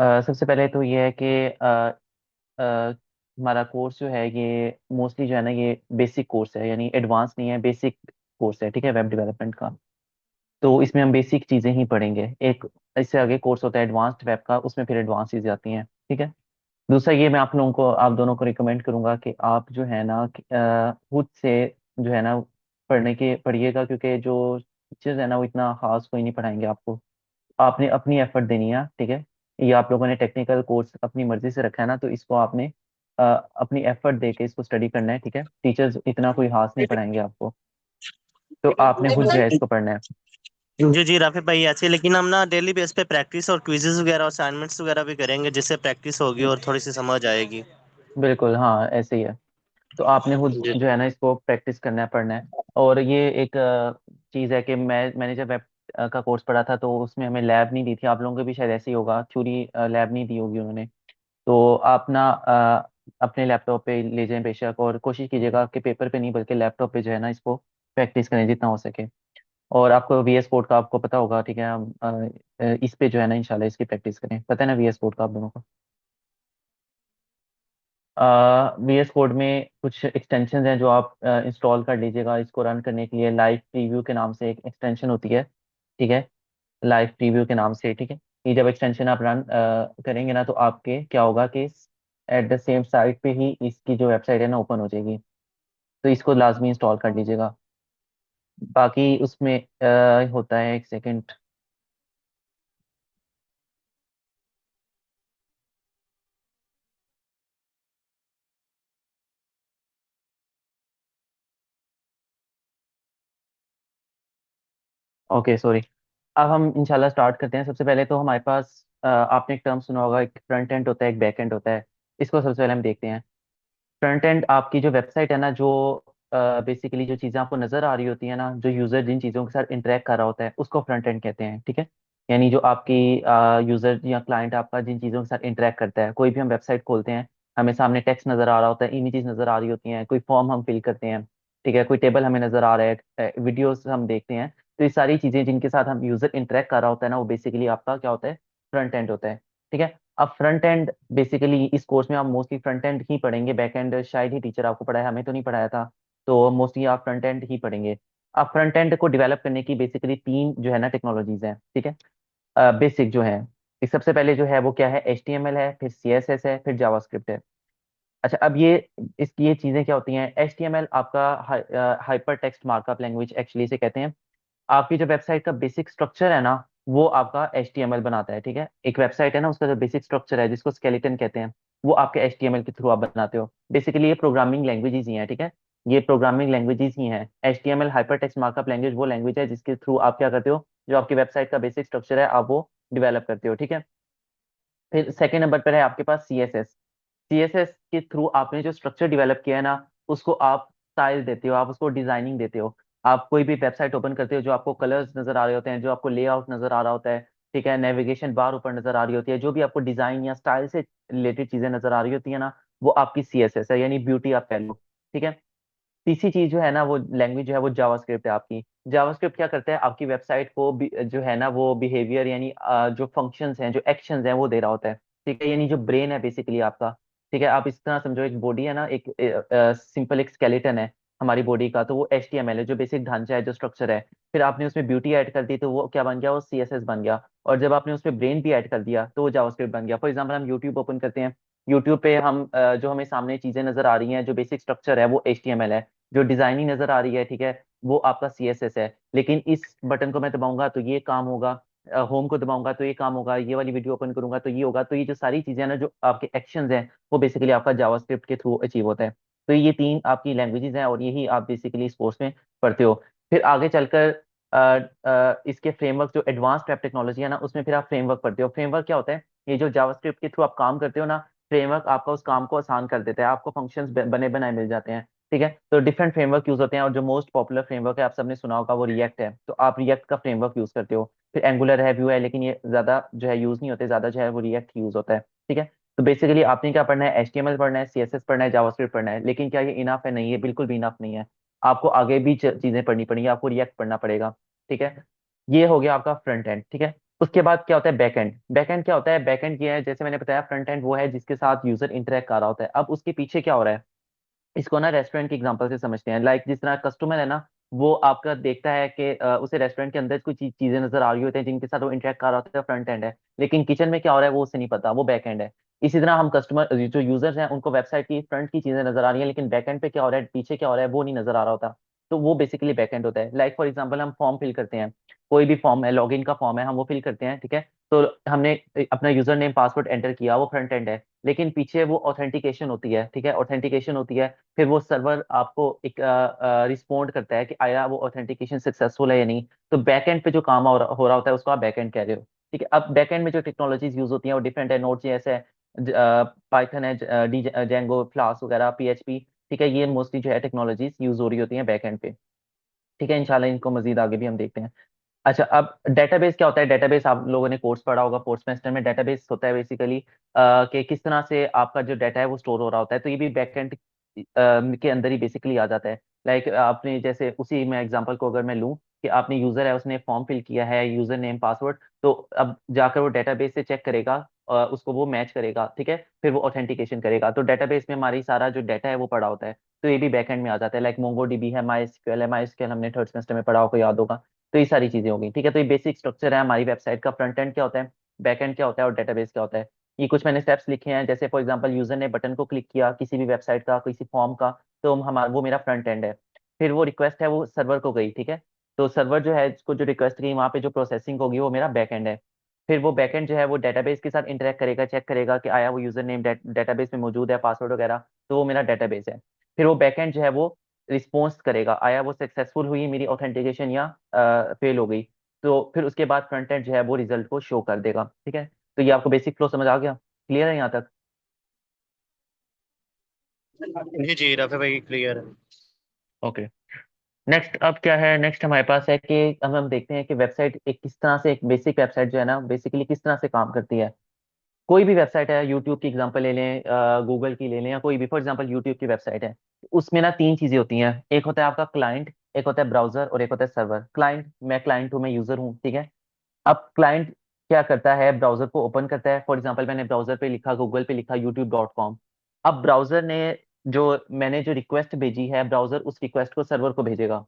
सबसे पहले तो ये है कि अ, हमारा कोर्स जो है ये मोस्टली जो है ना ये बेसिक कोर्स है, यानी एडवांस नहीं है, बेसिक कोर्स है, ठीक है, वेब डेवलपमेंट का। तो इसमें हम बेसिक चीज़ें ही पढ़ेंगे। एक इससे आगे कोर्स होता है एडवांस्ड वेब का, उसमें फिर एडवांस चीज़ें आती हैं, ठीक है। दूसरा ये मैं आप लोगों को, आप दोनों को रिकमेंड करूंगा कि आप जो है ना खुद से जो है ना पढ़िएगा, क्योंकि जो टीचर्स है ना वो इतना खास कोई नहीं पढ़ाएंगे आपको। आपने अपनी एफर्ट देनी है, ठीक है। ये आप लोगों ने टेक्निकल कोर्स अपनी मर्जी से रखा है ना, तो इसको आपने अपनी एफर्ट दे के इसको स्टडी करना है, ठीक है। टीचर्स इतना कोई खास नहीं पढ़ाएंगे आपको, तो आपने खुद जो है इसको पढ़ना है। जी जी राफी भाई, ऐसे लेकिन हम ना डेली बेस पे प्रैक्टिस और क्विजेस वगैरह और असाइनमेंट्स वगैरह भी करेंगे, जिससे प्रैक्टिस होगी और थोड़ी सी समझ आएगी। बिल्कुल, हाँ ऐसे ही है। तो आपने खुद जी जो है ना इसको प्रैक्टिस करना है, पढ़ना है। और ये एक चीज़ है कि मैंने जब वेब का कोर्स पढ़ा था तो उसमें हमें लैब नहीं दी थी। आप लोगों को भी शायद ऐसे ही होगा, थ्योरी लैब नहीं दी होगी उन्होंने। तो आप ना अपने लैपटॉप पे ले जाएं बेशक, और कोशिश कीजिएगा कि पेपर पे नहीं बल्कि लैपटॉप पे जो है ना इसको प्रैक्टिस करें जितना हो सके। और आपको VS कोड का आपको पता होगा, ठीक है। हम इस पे जो है ना इंशाल्लाह इसकी प्रैक्टिस करें। पता है ना VS कोड का आप दोनों को? VS कोड में कुछ एक्सटेंशन हैं जो आप इंस्टॉल कर लीजिएगा इसको रन करने के लिए। लाइव प्रीव्यू के नाम से एक एक्सटेंशन होती है, ठीक है। लाइव प्रीव्यू के नाम से, ठीक है। ये जब एक्सटेंशन आप रन करेंगे ना, तो आपके क्या होगा कि एट द सेम साइट पे ही इसकी जो वेबसाइट है ना ओपन हो जाएगी। तो इसको लाजमी इंस्टॉल कर लीजिएगा। बाकी उसमें होता है, एक सेकंड। Okay, sorry. अब हम इंशाल्लाह स्टार्ट करते हैं। सबसे पहले तो हमारे पास आपने एक टर्म सुना होगा, एक फ्रंट एंड होता है, एक बैक एंड होता है। इसको सबसे पहले हम देखते हैं। फ्रंट एंड आपकी जो वेबसाइट है ना, जो बेसिकली जो चीज़ें आपको नजर आ रही होती है ना, जो यूजर जिन चीज़ों के साथ इंटरेक्ट कर रहा होता है उसको फ्रंट एंड कहते हैं, ठीक है। यानी जो आपकी यूजर या क्लाइंट आपका जिन चीज़ों के साथ इंटरेक्ट करता है, कोई भी हम वेबसाइट खोलते हैं, हमें सामने टेक्स्ट नजर आ रहा होता है, इमेजेस नजर आ रही होती हैं, कोई फॉर्म हम फिल करते हैं, ठीक है, कोई टेबल हमें नजर आ रहा है, वीडियोस हम देखते हैं। तो ये सारी चीज़ें जिनके साथ हम यूजर इंटरेक्ट कर रहा होता है ना, वो बेसिकली आपका क्या होता है, फ्रंट एंड होता है, ठीक है। अब फ्रंट एंड बेसिकली इस कोर्स में आप मोस्टली फ्रंट एंड ही पढ़ेंगे, बैक एंड शायद ही टीचर आपको पढ़ाया, हमें तो नहीं पढ़ाया था। तो मोस्टली आप फ्रंट एंड ही पढ़ेंगे। अब फ्रंट एंड को डेवलप करने की बेसिकली तीन जो है ना टेक्नोलॉजीज हैं, ठीक है। बेसिक जो है, इस सबसे पहले जो है वो क्या है, HTML है, फिर CSS है, फिर जावास्क्रिप्ट है। अच्छा, अब ये इसकी ये चीजें क्या होती हैं। HTML आपका hyper text markup language actually से कहते हैं। आपकी जो वेबसाइट का बेसिक स्ट्रक्चर है ना, वो आपका HTML बनाता है, ठीक है। एक वेबसाइट है ना, उसका जो बेसिक स्ट्रक्चर है जिसको स्केलेटन कहते हैं, वो आपके HTML के थ्रू आप बनाते हो। बेसिकली ये प्रोग्रामिंग लैंग्वेजेस ही हैं, ठीक है। ये प्रोग्रामिंग लैंग्वेजेस ही हैं। HTML hyper text markup language वो लैंग्वेज है जिसके थ्रू आप क्या करते हो, जो आपकी वेबसाइट का बेसिक स्ट्रक्चर है आप वो डिवेलप करते हो, ठीक है। फिर सेकेंड नंबर पर है आपके पास CSS। CSS के थ्रू आपने जो स्ट्रक्चर डेवलप किया है ना, उसको आप स्टाइल देते हो, आप उसको डिजाइनिंग देते हो। आप कोई भी वेबसाइट ओपन करते हो, जो आपको कलर्स नजर आ रहे होते हैं, जो आपको लेआउट नजर आ रहा होता है, ठीक है, नेविगेशन बार ऊपर नजर आ रही होती है, जो भी आपको डिजाइन या स्टाइल से रिलेटेड चीजें नजर आ रही होती है ना, वो आपकी CSS है, यानी ब्यूटी आप कह लो, ठीक है। तीसरी चीज जो है ना, वो लैंग्वेज जो है वो जावास्क्रिप्ट है आपकी। जावास्क्रिप्ट क्या करता है, आपकी वेबसाइट को जो है ना वो बिहेवियर, यानी जो फंक्शंस हैं, जो एक्शंस हैं वो दे रहा होता है, ठीक है। यानी जो ब्रेन है बेसिकली आपका, ठीक है। आप इस तरह समझो, एक बॉडी है ना, एक सिंपल एक स्केलेटन है हमारी बॉडी का, तो वो HTML है, जो बेसिक ढांचा है, जो स्ट्रक्चर है। फिर आपने उसमें ब्यूटी ऐड कर दी तो वो क्या बन गया, वो CSS बन गया। और जब आपने उसमें ब्रेन भी ऐड कर दिया तो वो जावास्क्रिप्ट बन गया। फॉर एग्जाम्पल, हम यूट्यूब ओपन करते हैं, यूट्यूब पे हम जो हमें सामने चीजें नजर आ रही हैं, जो बेसिक स्ट्रक्चर है वो HTML है, जो डिजाइनिंग नजर आ रही है, ठीक है, वो आपका CSS है। लेकिन इस बटन को मैं दबाऊंगा तो ये काम होगा, होम को दबाऊंगा तो ये काम होगा, ये वाली वीडियो ओपन करूंगा तो ये होगा। तो ये जो सारी चीजें हैं ना, जो आपके एक्शंस हैं, वो बेसिकली आपका जावास्क्रिप्ट के थ्रू अचीव होता है। तो ये तीन आपकी लैंग्वेजेस हैं और यही आप बेसिकली इस कोर्स में पढ़ते हो। फिर आगे चलकर इसके फ्रेमवर्क, जो एडवांस्ड वेब टेक्नोलॉजी है ना, उसमें फिर आप फ्रेमवर्क पढ़ते हो। फ्रेमवर्क क्या होता है, ये जो जावास्क्रिप्ट के थ्रू आप काम करते हो ना, फ्रेमवर्क आपका उस काम को आसान कर देता है, आपको फंक्शंस बने बनाए मिल जाते हैं, ठीक है। तो डिफरेंट फ्रेमवर्क यूज होते हैं, और जो मोस्ट पॉपुलर फ्रेमवर्क है आप सबने सुना होगा वो रिएक्ट है, तो आप रिएक्ट का फ्रेमवर्क यूज करते हो। फिर एंगुलर है, व्यू है, लेकिन ये ज्यादा जो है यूज नहीं होते, ज्यादा जो है वो रिएक्ट यूज होता है, ठीक है। तो बेसिकली आपने क्या पढ़ना है, HTML पढ़ना है, CSS पढ़ना है, जावास्क्रिप्ट पढ़ना है। लेकिन क्या ये इनफ है? नहीं, ये बिल्कुल भी इनफ नहीं है। आपको आगे भी चीजें पढ़नी पड़ेंगी, आपको रिएक्ट पढ़ना पड़ेगा, ठीक है। ये हो गया आपका फ्रंट एंड, ठीक है। उसके बाद क्या होता है बैकएंड। बैकएंड क्या होता है? बैकएंड ये है, जैसे मैंने बताया, फ्रंट एंड वो है जिसके साथ यूजर इंटरेक्ट कर रहा होता है। अब उसके पीछे क्या हो रहा है, इसको ना रेस्टोरेंट की एग्जांपल से समझते हैं। लाइक जिस तरह कस्टमर है ना, वो आपका देखता है कि उसे रेस्टोरेंट के अंदर कुछ चीजें नजर आ रही होती हैं जिनके साथ वो इंटरेक्ट कर रहा होता है, फ्रंट एंड है। लेकिन किचन में क्या हो रहा है वो उसे नहीं पता, वो बैक एंड है। इसी तरह हम कस्टमर जो यूजर्स हैं उनको वेबसाइट की फ्रंट की चीजें नजर आ रही हैं, लेकिन बैक एंड पे क्या हो रहा है, पीछे क्या हो रहा है, वो नहीं नजर आ रहा होता। तो वो बेसिकली बैक एंड होता है। लाइक फॉर एग्जाम्पल हम फॉर्म फिल करते हैं, कोई भी फॉर्म है, लॉगिन का फॉर्म है, हम वो फिल करते हैं, ठीक है। तो हमने अपना यूजर नेम पासवर्ड एंटर किया, वो फ्रंट एंड है। लेकिन पीछे वो ऑथेंटिकेशन होती है, ठीक है, ऑथेंटिकेशन होती है। फिर वो सर्वर आपको एक रिस्पोंड करता है कि आया वो ऑथेंटिकेशन सक्सेसफुल है या नहीं। तो बैकएंड पे जो काम हो रहा होता है उसको आप बैकएंड कह रहे हो, ठीक है। अब बैकएंड में जो टेक्नोलॉजीज यूज होती हैं वो डिफरेंट है। नोड जेएस है, पाइथन है, डी जेंगो, फ्लास्क वगैरह, पीएचपी, ठीक है। ये मोस्टली जो है टेक्नोलॉजीज यूज हो रही होती हैं बैकएंड पे, ठीक है। इंशाल्लाह इनको मजीद आगे भी हम देखते हैं। अच्छा, अब डेटाबेस क्या होता है? डेटाबेस आप लोगों ने कोर्स पढ़ा होगा, फोर्थ सेमेस्टर में। डेटाबेस होता है बेसिकली कि किस तरह से आपका जो डाटा है वो स्टोर हो रहा होता है। तो ये भी बैकएंड के अंदर ही बेसिकली आ जाता है। लाइक आपने जैसे उसी में एग्जांपल को अगर मैं लूँ कि आपने यूजर है, उसने फॉर्म फिल किया है, यूजर नेम पासवर्ड, तो अब जाकर वो डेटाबेस से चेक करेगा, उसको वो मैच करेगा, ठीक है। फिर वो ऑथेंटिकेशन करेगा। तो डेटाबेस में हमारी सारा जो डाटा है वो पड़ा होता है। तो ये भी बैकएंड में आ जाता है। लाइक मोंगो डीबी है, माई एसक्यूएल है। माई एसक्यूएल हमने थर्ड सेमेस्टर में पढ़ा होगा, याद होगा। तो ये सारी चीजें हो गई, ठीक है। तो ये बेसिक स्ट्रक्चर है हमारी वेबसाइट का। फ्रंट एंड क्या होता है, बैक एंड क्या होता है, और डेटाबेस क्या होता है। ये कुछ मैंने स्टेप्स लिखे हैं। जैसे फॉर एग्जांपल यूजर ने बटन को क्लिक किया किसी भी वेबसाइट का, किसी फॉर्म का, तो हमारा वो मेरा फ्रंट एंड है। फिर वो रिक्वेस्ट है वो सर्वर को गई, ठीक है। तो सर्वर जो है इसको जो रिक्वेस्ट गई वहाँ पे जो प्रोसेसिंग होगी वो मेरा बैक एंड है। फिर वो बैकएंड जो है वो डेटाबेस के साथ इंटरेक्ट करेगा, चेक करेगा कि आया वो यूजर नेम डेटाबेस में मौजूद है, पासवर्ड वगैरह, तो वो मेरा डेटाबेस है। फिर वो बैकएंड जो है वो रिस्पॉन्स करेगा, आया वो सक्सेसफुल हुई मेरी ऑथेंटिकेशन या फेल हो गई। तो फिर उसके बाद फ्रंट एंड जो है वो रिजल्ट को शो कर देगा, ठीक है। तो ये आपको बेसिक फ्लो समझ आ गया? क्लियर है यहाँ तक? जी जी राफे भाई क्लियर है। ओके। नेक्स्ट अब क्या है, नेक्स्ट हमारे पास है कि हम देखते हैं कि वेबसाइट एक किस तरह से, एक बेसिक वेबसाइट जो है ना बेसिकली किस तरह से काम करती है। कोई भी वेबसाइट है, यूट्यूब की एग्जांपल ले लें, गूगल की ले लें, या कोई भी, फॉर एग्जांपल यूट्यूब की वेबसाइट है। उसमें ना तीन चीजें होती हैं। एक होता है आपका क्लाइंट, एक होता है ब्राउजर, और एक होता है सर्वर। क्लाइंट, मैं क्लाइंट हूँ, मैं यूजर हूँ, ठीक है। अब क्लाइंट क्या करता है, ब्राउजर को ओपन करता है। फॉर एग्जांपल मैंने ब्राउजर पे लिखा, गूगल पे लिखा youtube.com। अब ब्राउजर ने जो मैंने जो रिक्वेस्ट भेजी है, ब्राउजर उस रिक्वेस्ट को सर्वर को भेजेगा।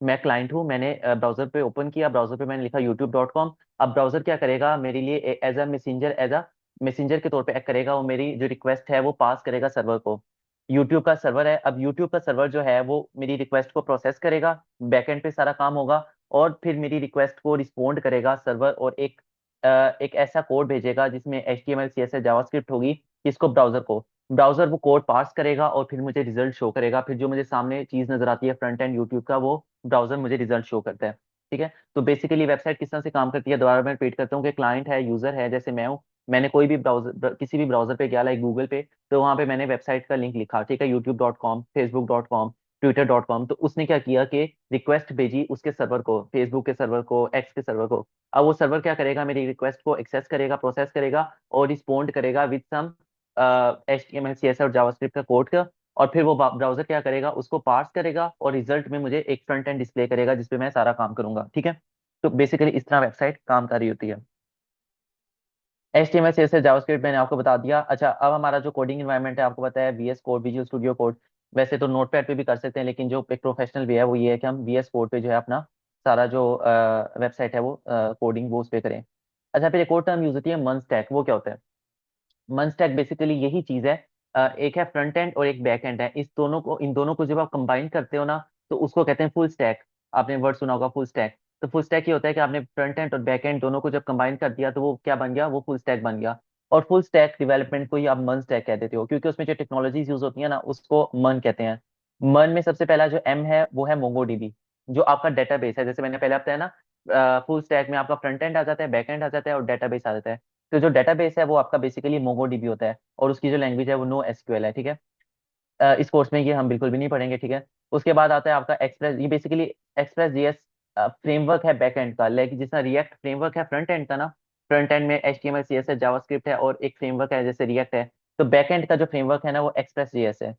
मैं क्लाइंट हूँ, मैंने ब्राउजर पे ओपन किया, ब्राउजर पे मैंने लिखा youtube.com। अब ब्राउजर क्या करेगा मेरे लिए, एज अ मैसेंजर के तौर पे एक्ट करेगा। वो मेरी जो रिक्वेस्ट है वो पास करेगा सर्वर को। यूट्यूब का सर्वर है, अब यूट्यूब का सर्वर जो है वो मेरी रिक्वेस्ट को प्रोसेस करेगा, बैकएंड पे सारा काम होगा। और फिर मेरी रिक्वेस्ट को रिस्पोंड करेगा सर्वर, और एक ऐसा कोड भेजेगा जिसमें HTML CSS जावास्क्रिप्ट होगी, किसको, ब्राउजर को। ब्राउजर वो कोड पार्स करेगा और फिर मुझे रिजल्ट शो करेगा। फिर जो मुझे सामने चीज नजर आती है फ्रंट एंड यूट्यूब का, वो ब्राउजर मुझे रिजल्ट शो करता है, ठीक है। तो बेसिकली वेबसाइट किस तरह से काम करती है, दोबारा मैं रिपीट करता हूँ कि क्लाइंट है, यूजर है, जैसे मैं हूँ। मैंने कोई भी ब्राउजर, किसी भी ब्राउजर पे गया, लाइक गूगल पे, तो वहाँ पे मैंने वेबसाइट का लिंक लिखा, ठीक है, youtube.com, facebook.com, twitter.com। तो उसने क्या किया कि रिक्वेस्ट भेजी उसके सर्वर को, फेसबुक के सर्वर को, एक्स के सर्वर को। अब वो सर्वर क्या करेगा, मेरी रिक्वेस्ट को एक्सेस करेगा, प्रोसेस करेगा, और रिस्पोंड करेगा विद सम HTML CSS और जावास्क्रिप्ट का कोड का। और फिर वो ब्राउजर क्या करेगा, उसको पार्स करेगा, और रिजल्ट में मुझे एक फ्रंट एंड डिस्प्ले करेगा जिसपे मैं सारा काम करूंगा, ठीक है। तो बेसिकली इस तरह वेबसाइट काम कर रही होती है। HTML CSS जावास्क्रिप्ट मैंने आपको बता दिया। अच्छा, अब हमारा जो कोडिंग इन्वायरमेंट है आपको पता है, VS code, visual studio code. वैसे तो नोटपैड पे भी कर सकते हैं, लेकिन जो एक प्रोफेशनल वे है वो ये है कि हम VS कोड पे जो है अपना सारा जो वेबसाइट है वो कोडिंग वो उस पे करें। अच्छा, फिर एक और टर्म यूज होती है, मन स्टैक। वो क्या होता है? मन स्टैक बेसिकली यही चीज है। एक है फ्रंट एंड और एक बैक एंड है। इस दोनों को, इन दोनों को जब आप कंबाइन करते हो ना, तो उसको कहते हैं फुल स्टैक। आपने वर्ड सुना होगा फुल स्टैक। तो फुल स्टैक ये होता है कि आपने फ्रंट एंड और बैक एंड दोनों को जब कंबाइन कर दिया तो वो क्या बन गया, वो फुल स्टैक बन गया। और फुल स्टैक डेवलपमेंट को ही आप मन स्टैक कह देते हो, क्योंकि उसमें जो टेक्नोलॉजीज यूज होती है ना उसको मन कहते हैं। मन में सबसे पहला जो M है वो है मोंगोडीबी, जो आपका डेटाबेस है। जैसे मैंने पहले बताया ना, फुल स्टैक में आपका फ्रंट एंड आ जाता है, बैक एंड आ जाता है, और डेटाबेस आ जाता है। तो जो डेटाबेस है वो आपका बेसिकली मोंगोडीबी होता है, और उसकी जो लैंग्वेज है वो NoSQL है, ठीक है। इस कोर्स में ये हम बिल्कुल भी नहीं पढ़ेंगे, ठीक है। उसके बाद आता है आपका एक्सप्रेस। ये बेसिकली एक्सप्रेस JS फ्रेमवर्क है बैक एंड का, लाइक जिस तरह रिएक्ट फ्रेमवर्क है फ्रंट एंड का ना। फ्रंट एंड में HTML CSS जावास्क्रिप्ट है, और एक फ्रेमवर्क है जैसे रिएक्ट है। तो बैक एंड का जो फ्रेमवर्क है ना वो एक्सप्रेस JS है।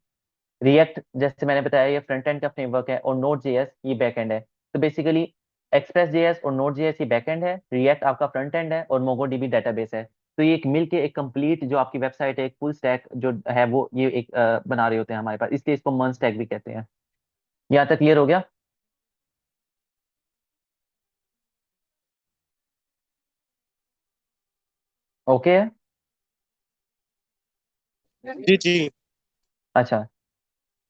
रिएक्ट जैसे मैंने बताया ये फ्रंट एंड का फ्रेमवर्क है, और नोड JS ये बैक एंड है। तो बेसिकली एक्सप्रेस जेएस और नोड जेएस ये बैकएंड है, रिएक्ट आपका फ्रंट एंड है, और मोंगोडीबी डेटाबेस है। तो ये एक मिलके एक कंप्लीट जो आपकी वेबसाइट है, एक फुल स्टैक जो है वो ये एक बना रहे होते हैं हमारे पास, इसलिए इसको मन स्टैक भी कहते हैं। यहाँ तक क्लियर हो गया? ओके है। जी जी। अच्छा,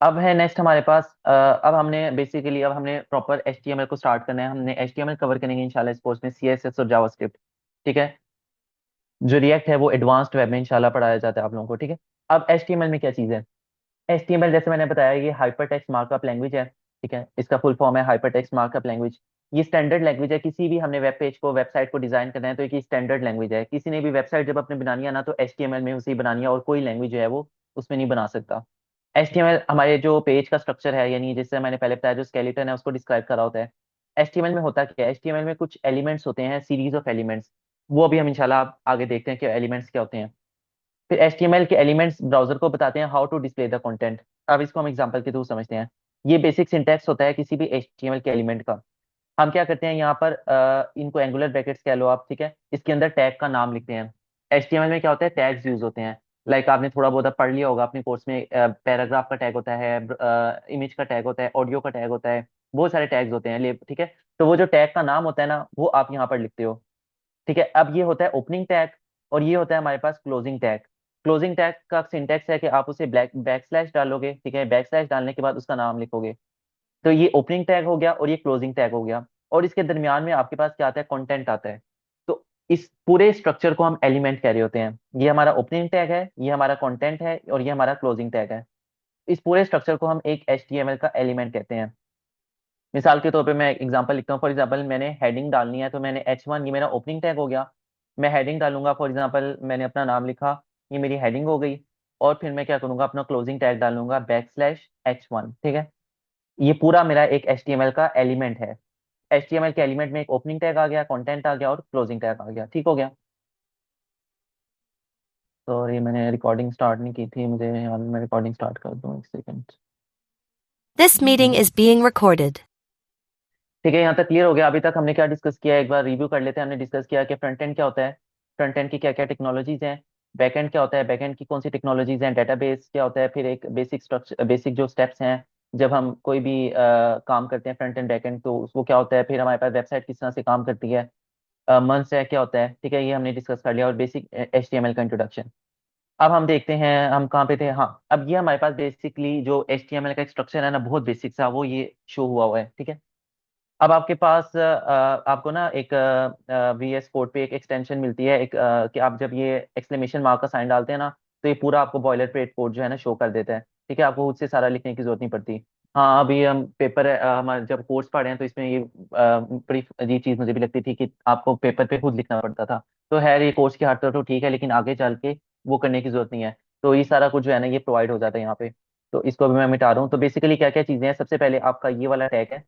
अब है नेक्स्ट हमारे पास अब हमने बेसिकली अब हमने प्रॉपर एचटीएमएल को स्टार्ट करना है। हमने एचटीएमएल कवर करेंगे इंशाल्लाह इस कोर्स में, सीएसएस और जावास्क्रिप्ट। ठीक है। जो रिएक्ट है वो एडवांस्ड वेब में इंशाल्लाह पढ़ाया जाता है आप लोगों को। ठीक है। अब एचटीएमएल में क्या चीज़ है? एचटीएमएल जैसे मैंने बताया ये हाइपर टेक्स्ट मार्कअप लैंग्वेज है। ठीक है, इसका फुल फॉर्म है हाइपर टेक्स्ट मार्कअप लैंग्वेज। ये स्टैंडर्ड लैंग्वेज है। किसी भी हमने वेब पेज को, वेबसाइट को डिजाइन करना है तो एक स्टैंडर्ड लैंग्वेज है। किसी ने भी वेबसाइट जब अपने बनानी है ना तो एचटीएमएल में उसे ही बनानी है, और कोई लैंग्वेज जो है वो उसमें नहीं बना सकता। एचटीएमएल हमारे जो पेज का स्ट्रक्चर है, यानी जैसे मैंने पहले बताया जो स्केलेटन है उसको डिस्क्राइब करा होता है। एचटीएमएल में होता क्या है? एचटीएमएल में कुछ एलिमेंट्स होते हैं, सीरीज ऑफ एलिमेंट्स। वो अभी हम इंशाल्लाह आगे देखते हैं कि एलिमेंट्स क्या होते हैं। फिर एचटीएमएल के एलिमेंट्स ब्राउजर को बताते हैं how to display the content. अब इसको हम एग्जांपल के थ्रू समझते हैं। ये बेसिक सिंटैक्स होता है किसी भी एचटीएमएल के एलिमेंट का। हम क्या करते हैं यहाँ पर इनको एंगुलर ब्रैकेट्स कह लो आप। ठीक है, इसके अंदर टैग का नाम लिखते हैं। एचटीएमएल में क्या होता है? टैग्स यूज होते हैं। लाइक आपने थोड़ा बहुत पढ़ लिया होगा अपने कोर्स में, पैराग्राफ का टैग होता है, इमेज का टैग होता है, ऑडियो का टैग होता है, बहुत सारे टैग्स होते हैं। ठीक है, तो वो जो टैग का नाम होता है ना वो आप यहाँ पर लिखते हो। ठीक है, अब ये होता है ओपनिंग टैग, और ये होता है हमारे पास क्लोजिंग टैग। क्लोजिंग टैग का सिंटेक्स है कि आप उसे ब्लैक बैक स्लैश डालोगे। ठीक है, बैक स्लैश डालने के बाद उसका नाम लिखोगे। तो ये ओपनिंग टैग हो गया और ये क्लोजिंग टैग हो गया, और इसके दरमियान में आपके पास क्या आता है? कंटेंट आता है। तो इस पूरे स्ट्रक्चर को हम एलिमेंट कह रहे होते हैं। ये हमारा ओपनिंग टैग है, ये हमारा कंटेंट है, और ये हमारा क्लोजिंग टैग है। इस पूरे स्ट्रक्चर को हम एक एचटीएमएल का एलिमेंट कहते हैं। मिसाल के तौर पे मैं एग्जांपल लिखता हूँ। फॉर एग्जांपल मैंने हेडिंग डालनी है तो मैंने H1, ये मेरा ओपनिंग टैग हो गया। मैं हेडिंग डालूंगा, फॉर एग्जांपल मैंने अपना नाम लिखा, ये मेरी हेडिंग हो गई। और फिर मैं क्या करूंगा? अपना क्लोजिंग टैग डालूंगा \H1। ठीक है, ये पूरा मेरा एक HTML का एलिमेंट है। HTML के एलिमेंट में एक ओपनिंग टैग आ गया, कंटेंट आ गया, और क्लोजिंग टैग आ गया। ठीक हो गया? सॉरी मैंने रिकॉर्डिंग स्टार्ट नहीं की थी, मुझे यहाँ मैं रिकॉर्डिंग स्टार्ट कर दूँ, एक second. This meeting is being recorded. ठीक है, यहाँ तक क्लियर हो गया? अभी तक हमने क्या डिस्कस किया है एक बार रिव्यू कर लेते हैं। हमने डिस्कस किया कि फ्रंट एंड क्या होता है, फ्रंट एंड की क्या क्या टेक्नोलॉजीज हैं, बैक एंड क्या होता है, बैक एंड की कौन सी टेक्नोलॉजीज हैं, डेटाबेस क्या होता है, फिर एक बेसिक स्ट्रक्चर, बेसिक जो स्टेप्स हैं जब हम कोई भी काम करते हैं फ्रंट एंड बैक एंड, तो वो क्या होता है, फिर हमारे पास वेबसाइट किस तरह से काम करती है, मंच है क्या होता है। ठीक है, ये हमने डिस्कस कर लिया, और बेसिक HTML का इंट्रोडक्शन। अब हम देखते हैं हम कहाँ पे थे। हाँ, अब ये हमारे पास बेसिकली जो HTML का एक स्ट्रक्चर है ना, बहुत बेसिक सा, वो ये शो हुआ हुआ है। ठीक है, अब आपके पास आपको ना एक VS कोड पे एक एक्सटेंशन मिलती है, एक कि आप जब ये एक्सक्लेमेशन मार्क का साइन डालते हैं ना तो ये पूरा आपको बॉयलर प्लेट कोड जो है ना शो कर देता है। ठीक है, आपको खुद से सारा लिखने की जरूरत नहीं पड़ती। हाँ, अभी हम पेपर हमारे जब कोर्स पढ़े हैं तो इसमें ये बड़ी अजीब चीज़ मुझे भी लगती थी कि आपको पेपर पे खुद लिखना पड़ता था। तो है ये कोर्स की हद तक तो ठीक है, लेकिन आगे चल के वो करने की जरूरत नहीं है। तो ये सारा कुछ जो है ना ये प्रोवाइड हो जाता है यहाँ पे। तो इसको अभी मैं मिटा रहा हूँ। तो बेसिकली क्या क्या चीज़ें हैं, सबसे पहले आपका ये वाला टैग है,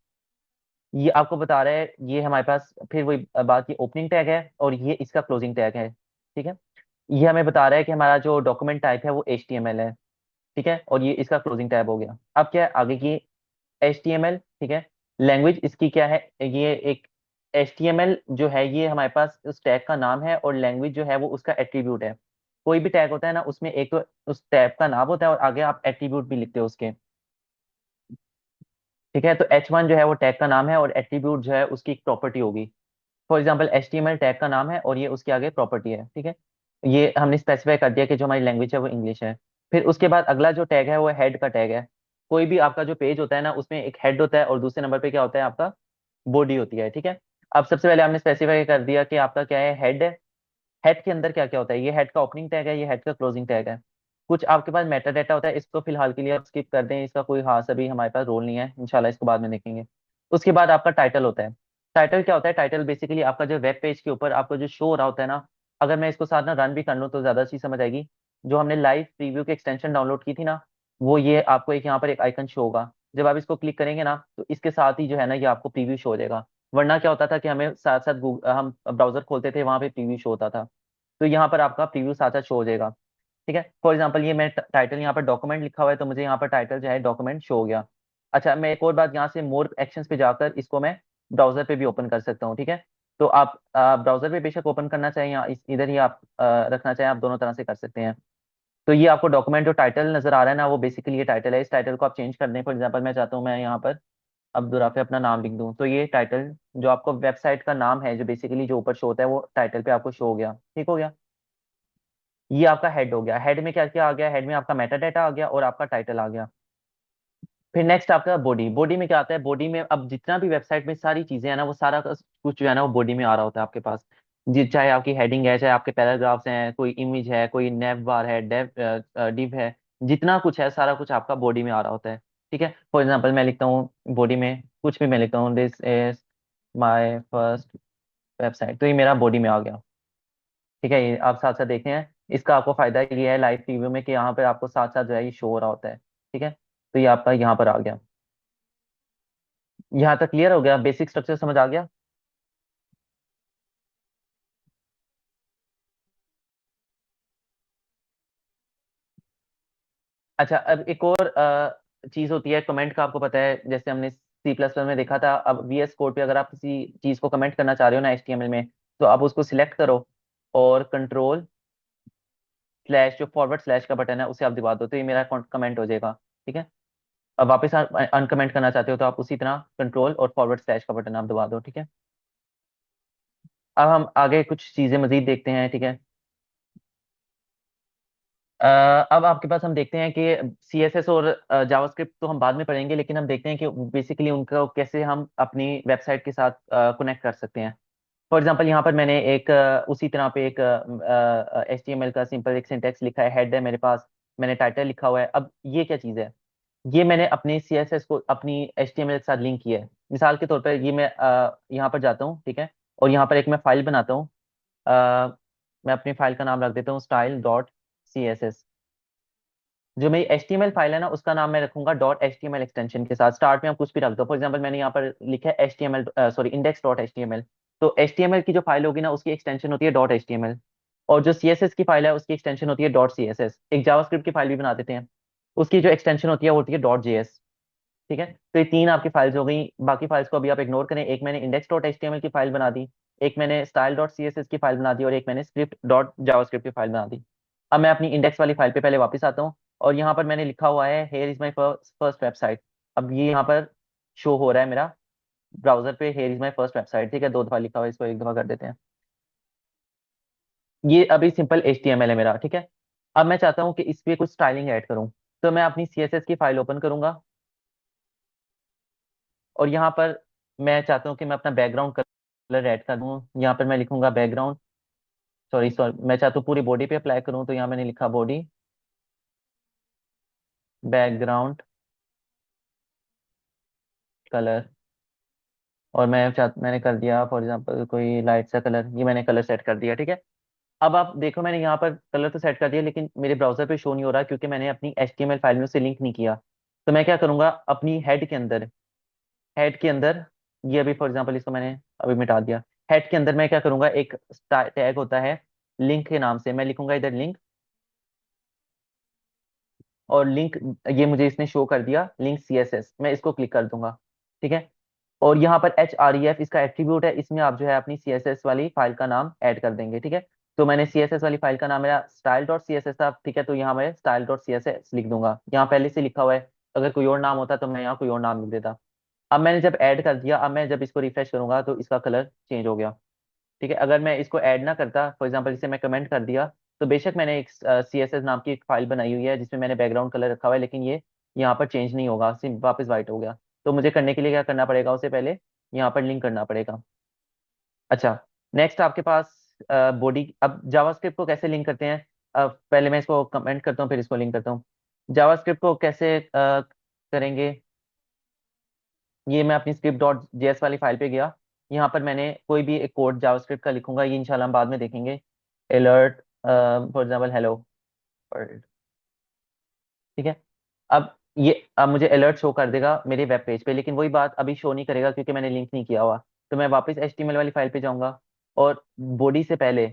ये आपको बता रहा है, ये हमारे पास फिर वही बात, ये ओपनिंग टैग है और ये इसका क्लोजिंग टैग है। ठीक है, ये हमें बता रहा है कि हमारा जो डॉक्यूमेंट टाइप है वो HTML है। ठीक है, और ये इसका क्लोजिंग टैग हो गया। अब क्या है आगे की? HTML। ठीक है, लैंग्वेज इसकी क्या है? ये एक HTML जो है ये हमारे पास उस टैग का नाम है, और लैंग्वेज जो है वो उसका एट्रीब्यूट है। कोई भी टैग होता है ना उसमें एक तो उस टैग का नाम होता है और आगे आप एट्रीब्यूट भी लिखते हो उसके। ठीक है, तो H1 जो है वो टैग का नाम है, और एट्रीब्यूट जो है उसकी एक प्रॉपर्टी होगी। फॉर एग्जाम्पल HTML टैग का नाम है और ये उसके आगे प्रॉपर्टी है। ठीक है, ये हमने स्पेसिफाई कर दिया कि जो हमारी लैंग्वेज है वो इंग्लिश है। फिर उसके बाद अगला जो टैग है वो हेड का टैग है। कोई भी आपका जो पेज होता है ना उसमें एक हेड होता है, और दूसरे नंबर पे क्या होता है? आपका बॉडी होती है। ठीक है, अब सबसे पहले हमने स्पेसिफाई कर दिया कि आपका क्या है? हेड है। हेड के अंदर क्या क्या होता है? ये हेड का ओपनिंग टैग है, ये हेड का क्लोजिंग टैग है। कुछ आपके पास मेटा डेटा होता है, इसको फिलहाल के लिए आप स्किप कर दें, इसका कोई खास अभी हमारे पास रोल नहीं है, इंशाल्लाह इसको बाद में देखेंगे। उसके बाद आपका टाइटल होता है। टाइटल क्या होता है? टाइटल बेसिकली आपका जो वेब पेज के ऊपर आपको जो शो हो रहा होता है ना, अगर मैं इसको साथ ना रन भी कर लूँ तो ज्यादा चीज समझ आएगी। जो हमने लाइव प्रीव्यू की एक्सटेंशन डाउनलोड की थी ना, वो ये आपको एक यहाँ पर एक आइकन शो होगा। जब आप इसको क्लिक करेंगे ना तो इसके साथ ही जो है ना ये आपको प्रीव्यू शो हो जाएगा। वरना क्या होता था कि हमें साथ साथ हम ब्राउजर खोलते थे, वहां पे प्रीव्यू शो होता था। तो यहाँ पर आपका प्रीव्यू साथ साथ शो हो जाएगा। ठीक है, फॉर एग्जाम्पल ये मैं टाइटल यहाँ पर डॉक्यूमेंट लिखा हुआ है तो मुझे यहाँ पर टाइटल जो है डॉक्यूमेंट शो हो गया। अच्छा, मैं एक और बात यहाँ से मोर एक्शंस पे जाकर इसको मैं ब्राउजर पे भी ओपन कर सकता हूँ, ठीक है। तो आप ब्राउजर पे बेशक ओपन करना चाहें या इधर ही आप रखना चाहें, आप दोनों तरह से कर सकते हैं। तो ये आपको डॉक्यूमेंट जो टाइटल नजर आ रहा है ना, वो बेसिकली ये टाइटल है। इस टाइटल को आप चेंज कर दें। फॉर एग्जाम्पल मैं चाहता हूँ मैं यहाँ पर अब्दुल राफी अपना नाम लिख दूँ, तो ये टाइटल जो आपको वेबसाइट का नाम है, जो बेसिकली जो ऊपर शो होता है, वो टाइटल पे आपको शो हो गया। ठीक हो गया। ये आपका हेड हो गया। हेड में क्या क्या आ गया? हेड में आपका मेटा डाटा आ गया और आपका टाइटल आ गया। फिर नेक्स्ट आपका बॉडी। बॉडी में क्या आता है? बॉडी में अब जितना भी वेबसाइट में सारी चीजें है ना, वो सारा कुछ जो है ना, वो बॉडी में आ रहा होता है आपके पास। जी, चाहे आपकी हेडिंग है, चाहे आपके पैराग्राफ्स हैं, कोई इमेज है, कोई नेव बार है, डिव है, जितना कुछ है सारा कुछ आपका बॉडी में आ रहा होता है। ठीक है। फॉर एग्जाम्पल मैं लिखता हूँ बॉडी में कुछ भी, मैं लिखता हूँ this is my first website, तो ये मेरा बॉडी में आ गया। ठीक है। ये आप साथ साथ देखते हैं। इसका आपको फायदा ये है लाइव रिव्यू में कि यहाँ पर आपको साथ साथ जो है ये शो हो रहा होता है। ठीक है। तो ये आपका यहाँ पर आ गया। यहाँ तक क्लियर हो गया? बेसिक स्ट्रक्चर समझ आ गया? अच्छा, अब एक और चीज होती है कमेंट का। आपको पता है जैसे हमने C++ में देखा था, अब VS कोड पे अगर आप किसी चीज को कमेंट करना चाह रहे हो ना HTML में, तो आप उसको सिलेक्ट करो और कंट्रोल स्लैश, जो फॉरवर्ड स्लैश का बटन है, उसे आप दबा दो, तो ये मेरा कमेंट हो जाएगा। ठीक है। अब वापस अनकमेंट करना चाहते हो तो आप उसी तरह कंट्रोल और फॉरवर्ड स्लैश का बटन आप दबा दो। ठीक है। अब हम आगे कुछ चीजें मजीद देखते हैं। ठीक है। अ, अब आपके पास हम देखते हैं कि CSS और जावास्क्रिप्ट तो हम बाद में पढ़ेंगे, लेकिन हम देखते हैं कि बेसिकली उनका कैसे हम अपनी वेबसाइट के साथ कनेक्ट कर सकते हैं। फॉर एग्जांपल यहाँ पर मैंने एक उसी तरह पे एक HTML का सिंपल एक सिंटेक्स लिखा है। हेड है मेरे पास, मैंने टाइटल लिखा हुआ है। अब ये क्या चीज़ है? ये मैंने अपने CSS को अपनी HTML के साथ लिंक किया है। मिसाल के तौर पर ये मैं यहाँ पर जाता हूँ, ठीक है, और यहाँ पर एक मैं फाइल बनाता हूँ। मैं अपनी फाइल का नाम रख देता हूँ style.css। जो मेरी HTML फाइल है ना, उसका नाम मैं रखूंगा .html एक्सटेंशन के साथ। स्टार्ट में आप कुछ भी रख दो। फॉर एग्जांपल मैंने यहाँ पर लिखा है HTML, सॉरी index.html। तो HTML की जो फाइल होगी ना, उसकी एक्सटेंशन होती है .html। और जो CSS की फाइल है, उसकी एक्सटेंशन होती है .css। एक जावास्क्रिप्ट की फाइल भी बना देते हैं, उसकी जो एक्सटेंशन होती है वो होती है .js। ठीक है। तो ये तीन आपकी फाइल्स हो गई। बाकी फाइल्स को अभी आप इग्नोर करें। एक मैंने index.html की फाइल बना दी, एक मैंने style.css की फाइल बना दी, और एक मैंने script.javascript की फाइल बना दी। अब मैं अपनी इंडेक्स वाली फाइल पे पहले वापस आता हूँ, और यहाँ पर मैंने लिखा हुआ है here is my first website. अब ये यहाँ पर शो हो रहा है मेरा ब्राउजर पे, here is my first website. ठीक है। दो दफा लिखा हुआ है, इसको एक दफा कर देते हैं। ये अभी सिंपल HTML है मेरा। ठीक है। अब मैं चाहता हूँ कि इस पे कुछ स्टाइलिंग ऐड करूँ, तो मैं अपनी CSS की फाइल ओपन करूंगा, और यहाँ पर मैं चाहता हूँ कि मैं अपना बैकग्राउंड कलर ऐड कर दूँ। यहाँ पर मैं लिखूंगा बैकग्राउंड, सॉरी सॉरी, मैं चाहता हूँ पूरी बॉडी पे अप्लाई करूँ, तो यहाँ मैंने लिखा बॉडी बैकग्राउंड कलर। और मैंने कर दिया फॉर एग्जांपल कोई लाइट सा कलर, ये मैंने कलर सेट कर दिया। ठीक है। अब आप देखो मैंने यहाँ पर कलर तो सेट कर दिया, लेकिन मेरे ब्राउजर पे शो नहीं हो रहा, क्योंकि मैंने अपनी HTML फाइल में उसे लिंक नहीं किया। तो मैं क्या करूंगा, अपनी हेड के अंदर ये अभी फॉर एग्जांपल इसको मैंने अभी मिटा दिया। हेड के अंदर मैं क्या करूंगा, एक टैग होता है लिंक के नाम से, मैं लिखूंगा इधर लिंक, और लिंक, ये मुझे इसने शो कर दिया लिंक CSS, मैं इसको क्लिक कर दूंगा। ठीक है। और यहाँ पर href इसका एट्रीब्यूट है, इसमें आप जो है अपनी CSS वाली फाइल का नाम ऐड कर देंगे। ठीक है। तो मैंने CSS वाली फाइल का नाम मेरा style.css था। ठीक है। तो यहाँ मैं style.css लिख दूंगा। यहाँ पहले से लिखा हुआ है, अगर कोई और नाम होता तो मैं यहाँ कोई और नाम लिख देता। अब मैंने जब ऐड कर दिया, अब मैं जब इसको रिफ्रेश करूंगा तो इसका कलर चेंज हो गया। ठीक है। अगर मैं इसको ऐड ना करता, फॉर एग्जांपल इसे मैं कमेंट कर दिया, तो बेशक मैंने एक CSS नाम की एक फाइल बनाई हुई है जिसमें मैंने बैकग्राउंड कलर रखा हुआ है, लेकिन ये यहाँ पर चेंज नहीं होगा, सिर्फ वापस वाइट हो गया। तो मुझे करने के लिए क्या करना पड़ेगा, उसे पहले यहाँ पर लिंक करना पड़ेगा। अच्छा, नेक्स्ट आपके पास बॉडी। अब जावास्क्रिप्ट को कैसे लिंक करते हैं? पहले मैं इसको कमेंट करता हूँ, फिर इसको लिंक करता हूँ। जावास्क्रिप्ट को कैसे करेंगे? ये मैं अपनी script.js वाली फाइल पे गया। यहाँ पर मैंने कोई भी एक कोड जावास्क्रिप्ट का लिखूंगा, ये इंशाल्लाह हम बाद में देखेंगे। Alert, for example hello world. ठीक है। अब मुझे अलर्ट शो कर देगा मेरे वेब पेज पे, लेकिन वही बात अभी शो नहीं करेगा क्योंकि मैंने लिंक नहीं किया हुआ। तो मैं वापस HTML वाली फाइल पे जाऊंगा, और बॉडी से पहले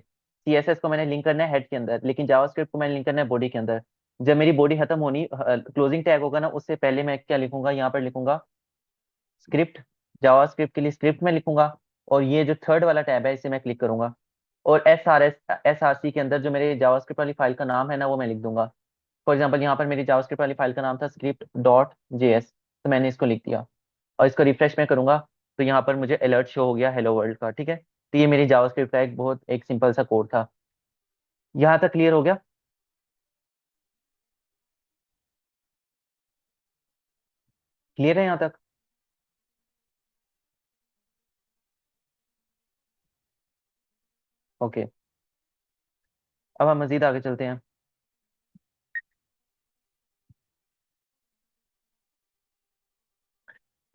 CSS को मैंने लिंक करना है हेड के अंदर, लेकिन जावास्क्रिप्ट को मैंने लिंक करना है बॉडी के अंदर। जब मेरी बॉडी खत्म होनी, क्लोजिंग टैग होगा ना, उससे पहले मैं क्या लिखूंगा, यहाँ पर लिखूंगा स्क्रिप्ट जावास्क्रिप्ट के लिए स्क्रिप्ट में लिखूंगा, और ये जो थर्ड वाला टैब है इसे मैं क्लिक करूंगा, और एस आर सी के अंदर जो मेरे जावास्क्रिप्ट वाली फाइल का नाम है ना वो मैं लिख दूंगा। फॉर एग्जाम्पल यहाँ पर मेरी जावास्क्रिप्ट वाली फाइल का नाम था script.js, तो मैंने इसको लिख दिया, और इसको रिफ्रेश में करूंगा तो यहाँ पर मुझे अलर्ट शो हो गया हेलो वर्ल्ड का। ठीक है, तो ये मेरी जावास्क्रिप्ट का एक सिंपल सा कोड था। यहाँ तक क्लियर हो गया? क्लियर है यहाँ तक? ओके, अब हम मजीद आगे चलते हैं।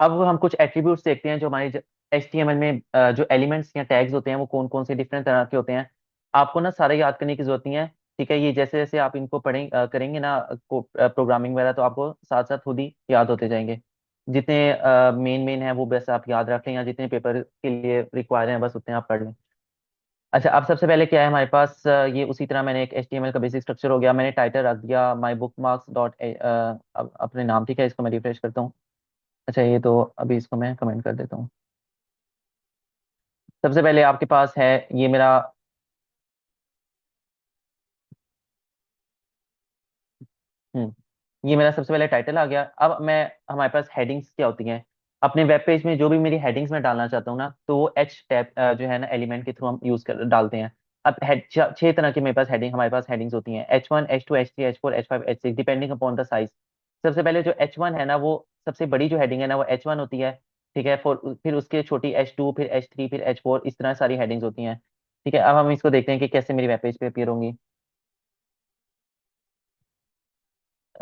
अब हम कुछ एट्रीब्यूट्स देखते हैं जो हमारे HTML में जो एलिमेंट्स या टैग्स होते हैं वो कौन कौन से डिफरेंट तरह के होते हैं। आपको ना सारा याद करने की जरूरत नहीं है। ठीक है, ये जैसे जैसे आप इनको करेंगे ना प्रोग्रामिंग वगैरह, तो आपको साथ साथ खुद ही याद होते जाएंगे। जितने मेन मेन है वो बस आप याद रख लें, या जितने पेपर के लिए रिक्वायर हैं बस उतने आप पढ़ लें। अच्छा, अब सबसे पहले क्या है हमारे पास, ये उसी तरह मैंने एक HTML का बेसिक स्ट्रक्चर हो गया, मैंने टाइटल रख दिया माई बुक मार्क्स डॉट अपने नाम। ठीक है, इसको मैं रिफ्रेश करता हूँ। अच्छा, ये तो अभी इसको मैं कमेंट कर देता हूँ। सबसे पहले आपके पास है ये मेरा, ये मेरा सबसे पहले टाइटल आ गया। अब मैं, हमारे पास हेडिंग्स क्या होती हैं अपने वेब पेज में, जो भी मेरी हेडिंग्स में डालना चाहता हूँ ना, तो वो एच टैब जो है ना एलिमेंट के थ्रू हम यूज कर डालते हैं। अब हेड 6 तरह की मेरे पास हमारे पास हेडिंग्स होती हैं, H1 H2 H3 H4 H5 H6, depending upon the size. सबसे पहले जो H1 है ना, वो सबसे बड़ी जो हेडिंग है ना वो H1 होती है। ठीक है, फिर उसके छोटी H2, फिर H3, फिर H4, इस तरह सारी हेडिंग्स होती हैं। ठीक है, अब हम इसको देखते हैं कि कैसे मेरी वेब पेज पे अपीयर होंगी।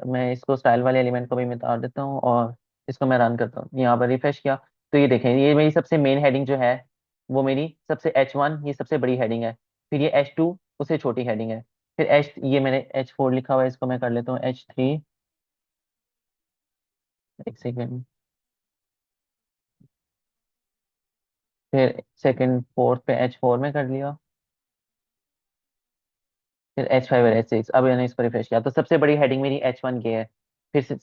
मैं इसको स्टाइल वाले एलिमेंट को भी मिटा देता हूँ, और इसको मैं रन करता हूँ, यहाँ पर रिफ्रेश किया। तो ये देखें, ये मेरी सबसे मेन हेडिंग जो है वो मेरी सबसे H1, ये सबसे बड़ी हेडिंग है। फिर ये H2 उससे छोटी हेडिंग है। फिर ये मैंने H4 लिखा हुआ है, इसको मैं कर लेता हूँ H3। एक सेकेंड। फिर सेकेंड फोर्थ पे H4 में कर लिया। फिर H5 और H6, अब मैंने इसको रिफ्रेश किया तो सबसे बड़ी हेडिंग मेरी H1 की है। फिर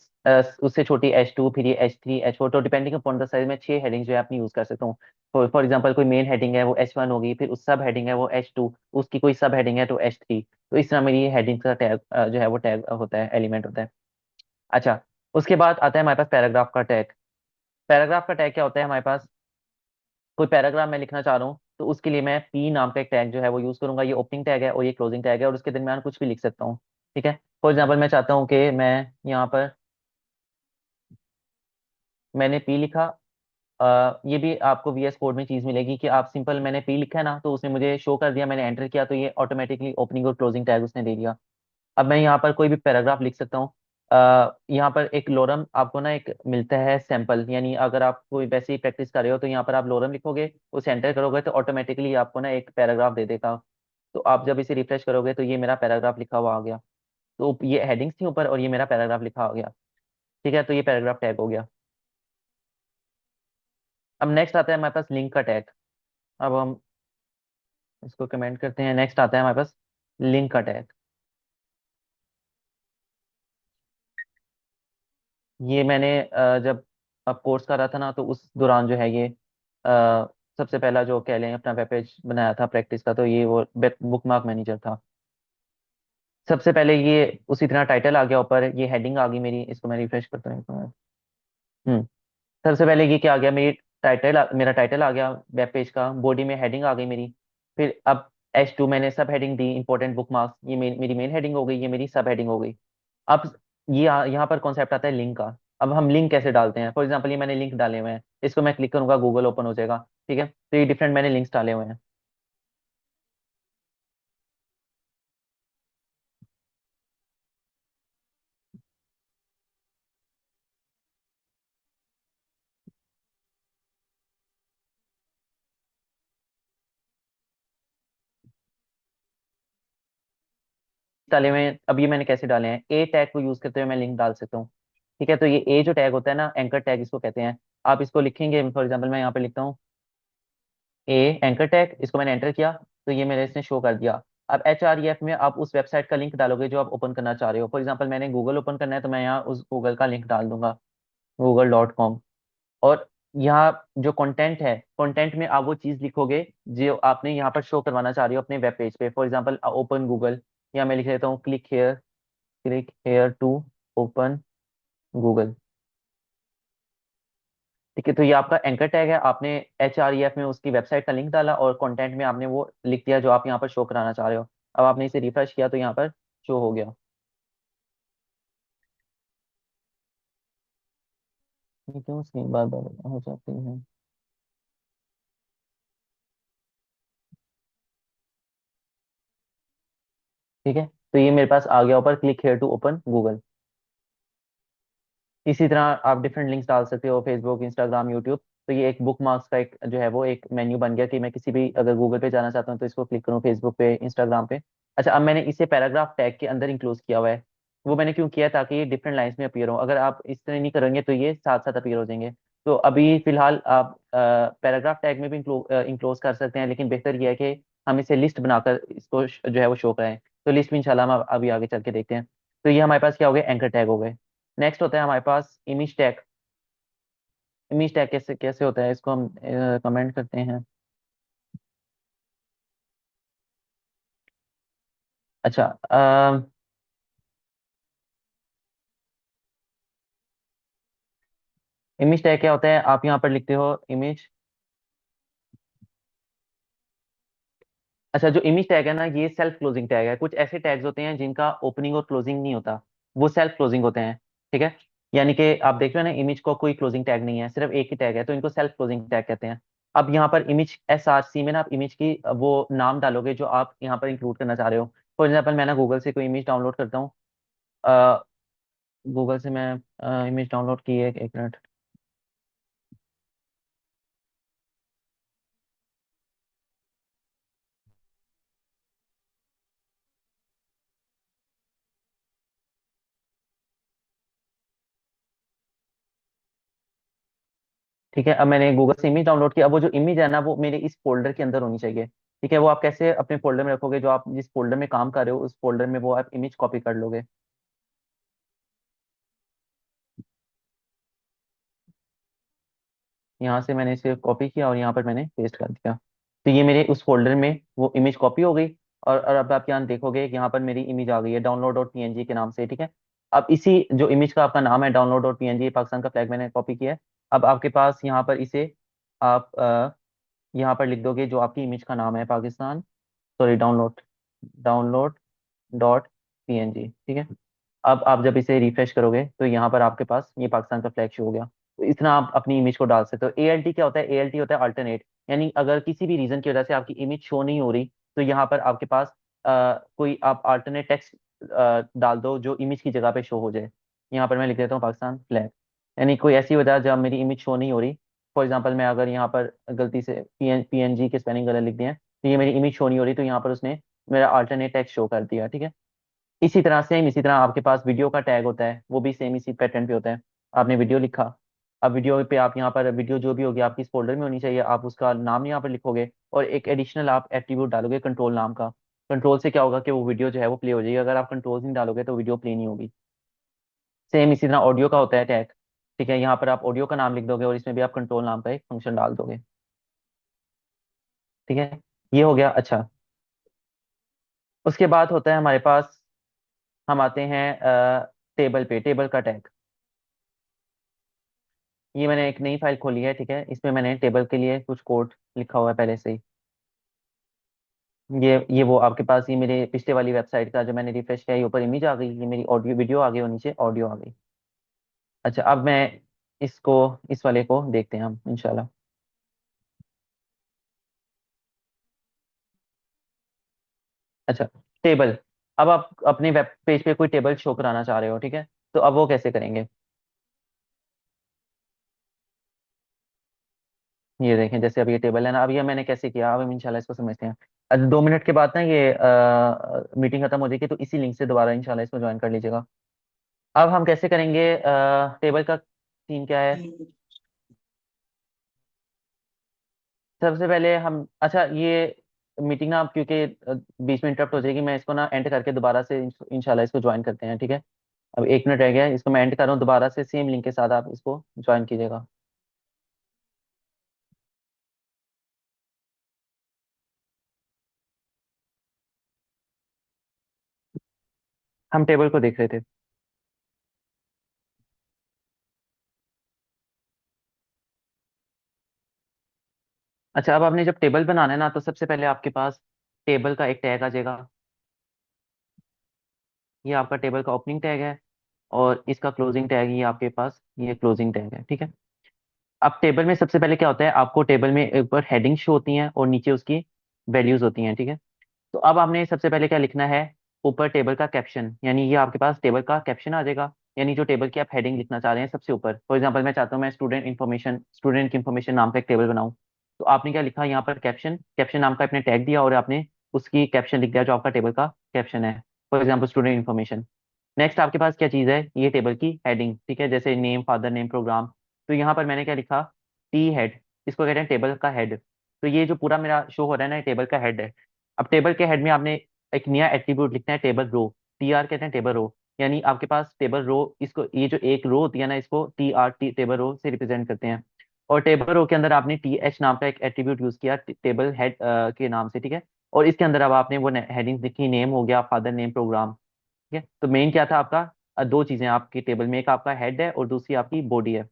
उससे छोटी H2, फिर ये H3 H4, तो डिपेंडिंग अपॉन द साइज में 6 हेडिंग जो है अपनी यूज कर सकता हूँ। फॉर एग्जांपल कोई मेन हेडिंग है वो H1 होगी, फिर उस सब हेडिंग है वो H2, उसकी कोई सब हेडिंग है तो H3। तो इस तरह मेरी हेडिंग का टैग जो है वो टैग होता है, एलिमेंट होता है। अच्छा, उसके बाद आता है हमारे पास पैराग्राफ का टैग। पैराग्राफ का टैग क्या होता है हमारे पास, कोई पैराग्राफ मैं लिखना चाह रहा हूँ तो उसके लिए मैं पी नाम का एक टैग जो है वो यूज करूंगा। ये ओपनिंग टैग है और ये क्लोजिंग टैग है, और उसके दरमियान कुछ भी लिख सकता हूँ। ठीक है, फॉर एग्जाम्पल मैं चाहता हूँ कि मैं यहाँ पर, मैंने पी लिखा। ये भी आपको VS कोड में चीज मिलेगी कि आप सिंपल, मैंने पी लिखा है ना तो उसने मुझे शो कर दिया, मैंने एंटर किया तो ये ऑटोमेटिकली ओपनिंग और क्लोजिंग टैग उसने दे दिया। अब मैं यहाँ पर कोई भी पैराग्राफ लिख सकता हूँ। यहाँ पर एक लोरम आपको ना एक मिलता है सैंपल, यानी अगर आप कोई वैसे ही प्रैक्टिस कर रहे हो तो यहाँ पर आप लोरम लिखोगे, उसे एंटर करोगे तो ऑटोमेटिकली आपको ना एक पैराग्राफ दे देगा। तो आप जब इसे रिफ्रेश करोगे तो ये मेरा पैराग्राफ लिखा हुआ आ गया। तो ये हेडिंग्स थी ऊपर और ये मेरा पैराग्राफ लिखा आ गया। ठीक है, तो ये पैराग्राफ टैग हो गया। अब नेक्स्ट आता है हमारे पास लिंक का टैग। अब हम इसको कमेंट करते हैं, नेक्स्ट आता है हमारे पास लिंक का टैग। ये मैंने जब अब कोर्स कर रहा था ना तो उस दौरान जो है ये सबसे पहला जो कह लें अपना वेब पेज बनाया था प्रैक्टिस का, तो ये वो बुक मार्क मैनेजर था। सबसे पहले ये उसी तरह टाइटल आ गया, ऊपर ये हेडिंग आ गई मेरी, इसको मैं रिफ्रेश करता हूँ। हम्म सबसे पहले ये क्या आ गया, मेरा टाइटल आ गया वेब पेज का, बॉडी में हेडिंग आ गई मेरी। फिर अब H2 मैंने सब हेडिंग दी, इंपॉर्टेंट बुक मार्क्स, ये मेरी मेन हेडिंग हो गई, ये मेरी सब हेडिंग हो गई। अब ये यहाँ पर कॉन्सेप्ट आता है लिंक का। अब हम लिंक कैसे डालते हैं, फॉर एग्जाम्पल ये मैंने लिंक डाले हुए हैं, इसको मैं क्लिक करूंगा गूगल ओपन हो जाएगा। ठीक है, तो ये डिफरेंट मैंने लिंक्स डाले हुए हैं। डाले हुए हैं, अब ये मैंने कैसे डाले हैं, ए टैग को यूज करते हुए मैं लिंक डाल सकता हूँ। ठीक है, तो ये ए जो टैग होता है ना, एंकर टैग इसको कहते हैं। आप इसको लिखेंगे, फॉर एग्जाम्पल मैं यहाँ पे लिखता हूँ ए एंकर टैग, इसको मैंने एंटर किया तो ये मेरे इसने शो कर दिया। अब Href में आप उस वेबसाइट का लिंक डालोगे जो आप ओपन करना चाह रहे हो। फॉर एग्जाम्पल मैंने गूगल ओपन करना है तो मैं यहाँ उस गूगल का लिंक डाल दूंगा, google.com। और यहाँ जो कंटेंट है, कंटेंट में आप वो चीज लिखोगे जो आपने यहाँ पर शो करवाना चाह रहे हो अपने वेब पेज पे। फॉर एग्जांपल ओपन गूगल, या मैं लिख देता हूँ click here to open Google. ठीक है, तो ये आपका एंकर टैग है। आपने HREF में उसकी वेबसाइट का लिंक डाला और कंटेंट में आपने वो लिख दिया जो आप यहाँ पर शो कराना चाह रहे हो। अब आपने इसे रिफ्रेश किया तो यहाँ पर शो हो गया। ये क्यों स्क्रीन बार बार हो जाती है? ठीक है, तो ये मेरे पास आ गया ऊपर, click here to open Google. इसी तरह आप डिफरेंट लिंक्स डाल सकते हो, फेसबुक, इंस्टाग्राम, यूट्यूब। तो ये एक बुक मार्क्स का एक जो है वो एक मेन्यू बन गया कि मैं किसी भी अगर गूगल पे जाना चाहता हूँ तो इसको क्लिक करूँ, फेसबुक पे, इंस्टाग्राम पे। अच्छा, अब मैंने इसे पैराग्राफ टैग के अंदर इंक्लूड किया हुआ है। वो मैंने क्यों किया? ताकि ये डिफरेंट लाइंस में अपीयर हो। अगर आप इस तरह नहीं करेंगे तो ये साथ साथ अपीयर हो जाएंगे। तो अभी फिलहाल आप पैराग्राफ टैग में भी इंक्लोज कर सकते हैं, लेकिन बेहतर ये है कि हम इसे लिस्ट बनाकर इसको जो है वो शो कराएं। तो लिस्ट में इंशाल्लाह हम अभी आगे चल के देखते हैं। तो ये हमारे पास क्या हो गए? एंकर टैग हो गए। नेक्स्ट होता है हमारे पास इमेज टैग। इमेज टैग कैसे कैसे होता है, इसको हम कमेंट करते हैं। अच्छा, इमेज टैग क्या होता है? आप यहाँ पर लिखते हो इमेज। अच्छा, जो इमेज टैग है ना, ये सेल्फ क्लोजिंग टैग है। कुछ ऐसे टैग्स होते हैं जिनका ओपनिंग और क्लोजिंग नहीं होता, वो सेल्फ क्लोजिंग होते हैं। ठीक है, यानी कि आप देख रहे हो ना, इमेज को कोई क्लोजिंग टैग नहीं है, सिर्फ एक ही टैग है, तो इनको सेल्फ क्लोजिंग टैग कहते हैं। अब यहाँ पर इमेज SRC में ना आप इमेज की वो नाम डालोगे जो आप यहाँ पर इंक्लूड करना चाह रहे हो। फॉर एग्जाम्पल मैं ना गूगल से कोई इमेज डाउनलोड करता हूँ। गूगल से मैं इमेज डाउनलोड की है, एक मिनट। ठीक है, अब मैंने गूगल से इमेज डाउनलोड किया। अब वो जो इमेज है ना, वो मेरे इस फोल्डर के अंदर होनी चाहिए। ठीक है, वो आप कैसे अपने फोल्डर में रखोगे? जो आप जिस फोल्डर में काम कर रहे हो उस फोल्डर में वो आप इमेज कॉपी कर लोगे। यहाँ से मैंने इसे कॉपी किया और यहाँ पर मैंने पेस्ट कर दिया। तो ये मेरे उस फोल्डर में वो इमेज कॉपी हो गई। और अब आप यहाँ देखोगे कि यहाँ पर मेरी इमेज आ गई है download.png के नाम से। ठीक है, अब इसी जो इमेज का आपका नाम है download.png, पाकिस्तान का फ्लैग मैंने कॉपी किया है। अब आपके पास यहाँ पर इसे आप यहाँ पर लिख दोगे जो आपकी इमेज का नाम है, पाकिस्तान, सॉरी, डाउनलोड.png। ठीक है, अब आप जब इसे रिफ्रेश करोगे तो यहाँ पर आपके पास ये पाकिस्तान का फ्लैग शो हो गया। तो इस तरह आप अपनी इमेज को डाल सकते हो। ALT क्या होता है? ALT होता है अल्टरनेट, यानी अगर किसी भी रीजन की वजह से आपकी इमेज शो नहीं हो रही तो यहाँ पर आपके पास कोई आप अल्टरनेट टेक्स्ट डाल दो जो इमेज की जगह पे शो हो जाए। यहाँ पर मैं लिख देता हूँ पाकिस्तान फ्लैग। यानी कोई ऐसी वजह जब मेरी इमेज शो नहीं हो रही, फॉर एग्जाम्पल मैं अगर यहाँ पर गलती से PNG के स्पेलिंग गलत लिख दिए हैं, तो ये मेरी इमेज शो नहीं हो रही, तो यहाँ पर उसने मेरा अल्टरनेट टेक्स्ट शो कर दिया। ठीक है, इसी तरह सेम इसी तरह आपके पास वीडियो का टैग होता है, वो भी सेम इसी पैटर्न पे होता है। आपने वीडियो लिखा, अब वीडियो पे आप यहाँ पर वीडियो जो भी होगी आपकी इस फोल्डर में होनी चाहिए, आप उसका नाम यहाँ पर लिखोगे और एक एडिशनल आप एट्रीब्यूट डालोगे कंट्रोल नाम का। कंट्रोल से क्या होगा कि वो वीडियो जो है वो प्ले हो जाएगी। अगर आप कंट्रोल नहीं डालोगे तो वीडियो प्ले नहीं होगी। सेम इसी तरह ऑडियो का होता है टैग। ठीक है, यहाँ पर आप ऑडियो का नाम लिख दोगे और इसमें भी आप कंट्रोल नाम का एक फंक्शन डाल दोगे। ठीक है, ये हो गया। अच्छा, उसके बाद होता है हमारे पास, हम आते हैं टेबल पे, टेबल का टैग। ये मैंने एक नई फाइल खोली है। ठीक है, इसमें मैंने टेबल के लिए कुछ कोड लिखा हुआ है पहले से ही। ये वो आपके पास, ये मेरे पिछले वाली वेबसाइट का जो मैंने रिफ्रेश किया, ये ऊपर इमेज आ गई, ये मेरी ऑडियो वीडियो आ गई और नीचे ऑडियो आ गई। अच्छा, अब मैं इसको, इस वाले को देखते हैं हम इंशाल्लाह। अच्छा, टेबल। अब आप अपने वेब पेज पे कोई टेबल शो कराना चाह रहे हो। ठीक है, तो अब वो कैसे करेंगे? ये देखें, जैसे अब ये टेबल है ना, अब ये मैंने कैसे किया, अब हम इंशाल्लाह इसको समझते हैं। 2 मिनट के बाद ना ये मीटिंग खत्म हो जाएगी, तो इसी लिंक से दोबारा इंशाल्लाह इसको ज्वाइन कर लीजिएगा। अब हम कैसे करेंगे? टेबल का सीन क्या है? सबसे पहले हम, अच्छा, ये मीटिंग ना, अब क्योंकि बीच में इंटरप्ट हो जाएगी, मैं इसको ना एंड करके दोबारा से इंशाल्लाह इसको ज्वाइन करते हैं। ठीक है, अब 1 मिनट रह गया है, इसको मैं एंड कर रहा हूँ, दोबारा से सेम लिंक के साथ आप इसको ज्वाइन कीजिएगा। हम टेबल को देख रहे थे। अच्छा, अब आपने जब टेबल बनाना है ना, तो सबसे पहले आपके पास टेबल का एक टैग आ जाएगा। ये आपका टेबल का ओपनिंग टैग है, और इसका क्लोजिंग टैग ये आपके पास ये क्लोजिंग टैग है, ठीक है। अब टेबल में सबसे पहले क्या होता है, आपको टेबल में ऊपर हेडिंग शो होती हैं और नीचे उसकी वैल्यूज होती हैं, ठीक है। तो अब आपने सबसे पहले क्या लिखना है, ऊपर टेबल का कैप्शन, यानी ये आपके पास टेबल का कैप्शन आ जाएगा, यानी जो टेबल की आप हेडिंग लिखना चाह रहे हैं सबसे ऊपर। फॉर एग्जांपल मैं चाहता हूँ मैं स्टूडेंट की इन्फॉर्मेशन नाम का एक टेबल बनाऊं। तो आपने क्या लिखा यहाँ पर, कैप्शन, कैप्शन नाम का आपने टैग दिया और आपने उसकी कैप्शन लिख दिया जो आपका टेबल का कैप्शन है, for example student information. Next आपके पास क्या चीज़ है, ये टेबल की हेडिंग, ठीक है, जैसे नेम, फादर नेम, प्रोग्राम। तो यहाँ पर मैंने क्या लिखा, टी हेड, इसको कहते हैं टेबल का हेड। तो ये जो पूरा मेरा शो हो रहा है ना, ये टेबल का हेड है। अब टेबल के हेड में आपने एक नया एट्रीब्यूट लिखना है, टेबल रो। टी आर कहते हैं टेबल रो, यानी आपके पास टेबल रो, इसको ये जो एक रो होती है ना, इसको T R T table row से रिप्रेजेंट करते हैं। और टेबल रो के अंदर आपने टी एच नाम का एक एट्रीब्यूट यूज किया टेबल हेड के नाम से, ठीक है। और इसके अंदर अब आपने वो हेडिंग्स लिखी, नेम हो गया, फादर नेम, प्रोग्राम, ठीक है। तो मेन क्या था आपका, दो चीजें आपकी टेबल में, एक आपका हेड है और दूसरी आपकी बॉडी है।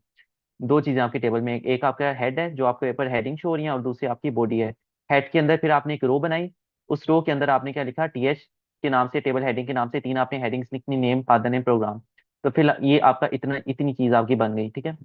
दो चीजें आपकी टेबल में, एक आपका हेड है जो आपके ऊपर हेडिंग शो हो रही है, और दूसरी आपकी बॉडी है। हेड के अंदर फिर आपने एक रो बनाई, उस रो के अंदर आपने क्या लिखा, टीएच के नाम से, टेबल हेडिंग के नाम से तीन आपने हेडिंग्स लिखनी, नेम, फादर नेम, प्रोग्राम। तो फिर ये आपका इतनी चीज आपकी बन गई, ठीक है।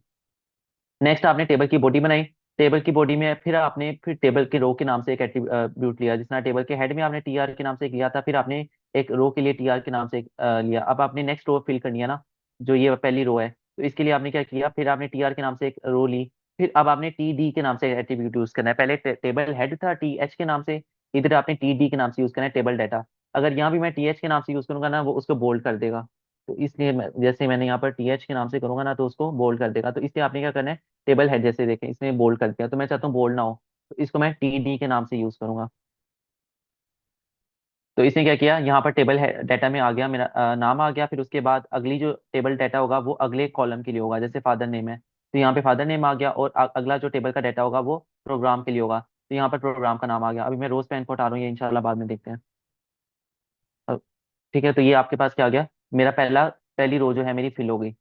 नेक्स्ट आपने टेबल की बॉडी बनाई। टेबल की बॉडी में फिर आपने फिर टेबल के रो के नाम से एक एट्रीब्यूट लिया, जिसना टेबल के हेड में आपने टीआर के नाम से एक लिया था, फिर आपने एक रो के लिए टीआर के नाम से एक लिया। अब आपने नेक्स्ट रो फिल करनी है ना, जो ये पहली रो है, तो इसके लिए आपने क्या किया, फिर आपने टीआर के नाम से एक रो ली। फिर अब आपने टी डी के नाम से एट्रीब्यूट यूज करना है। पहले टेबल हेड था टी एच के नाम से, इधर आपने टी डी के नाम से यूज करना है, टेबल डाटा। अगर यहाँ भी मैं टी एच के नाम से यूज करूंगा ना, वो उसको बोल्ड कर देगा। तो इसलिए जैसे मैंने यहाँ पर टी एच के नाम से करूंगा ना, तो उसको बोल्ड कर देगा। तो इसलिए आपने क्या करना है, टेबल हेड जैसे देखें इसने बोल्ड कर दिया, तो मैं चाहता हूँ बोल्ड ना हो, तो इसको मैं टी डी के नाम से यूज करूंगा। तो इसने क्या किया, यहाँ पर टेबल डाटा में आ गया मेरा नाम आ गया। फिर उसके बाद अगली जो टेबल डाटा होगा वो अगले कॉलम के लिए होगा, जैसे फादर नेम है, तो यहाँ पे फादर नेम आ गया। और अगला जो टेबल का डाटा होगा वो प्रोग्राम के लिए होगा, तो यहाँ पर प्रोग्राम का नाम आ गया। अभी मैं रोज पेन को हटा रहा हूँ, ये इंशाल्लाह बाद में देखते हैं। अब ठीक है, तो ये आपके पास क्या आ गया, मेरा पहली रो जो है मेरी फिल हो गई।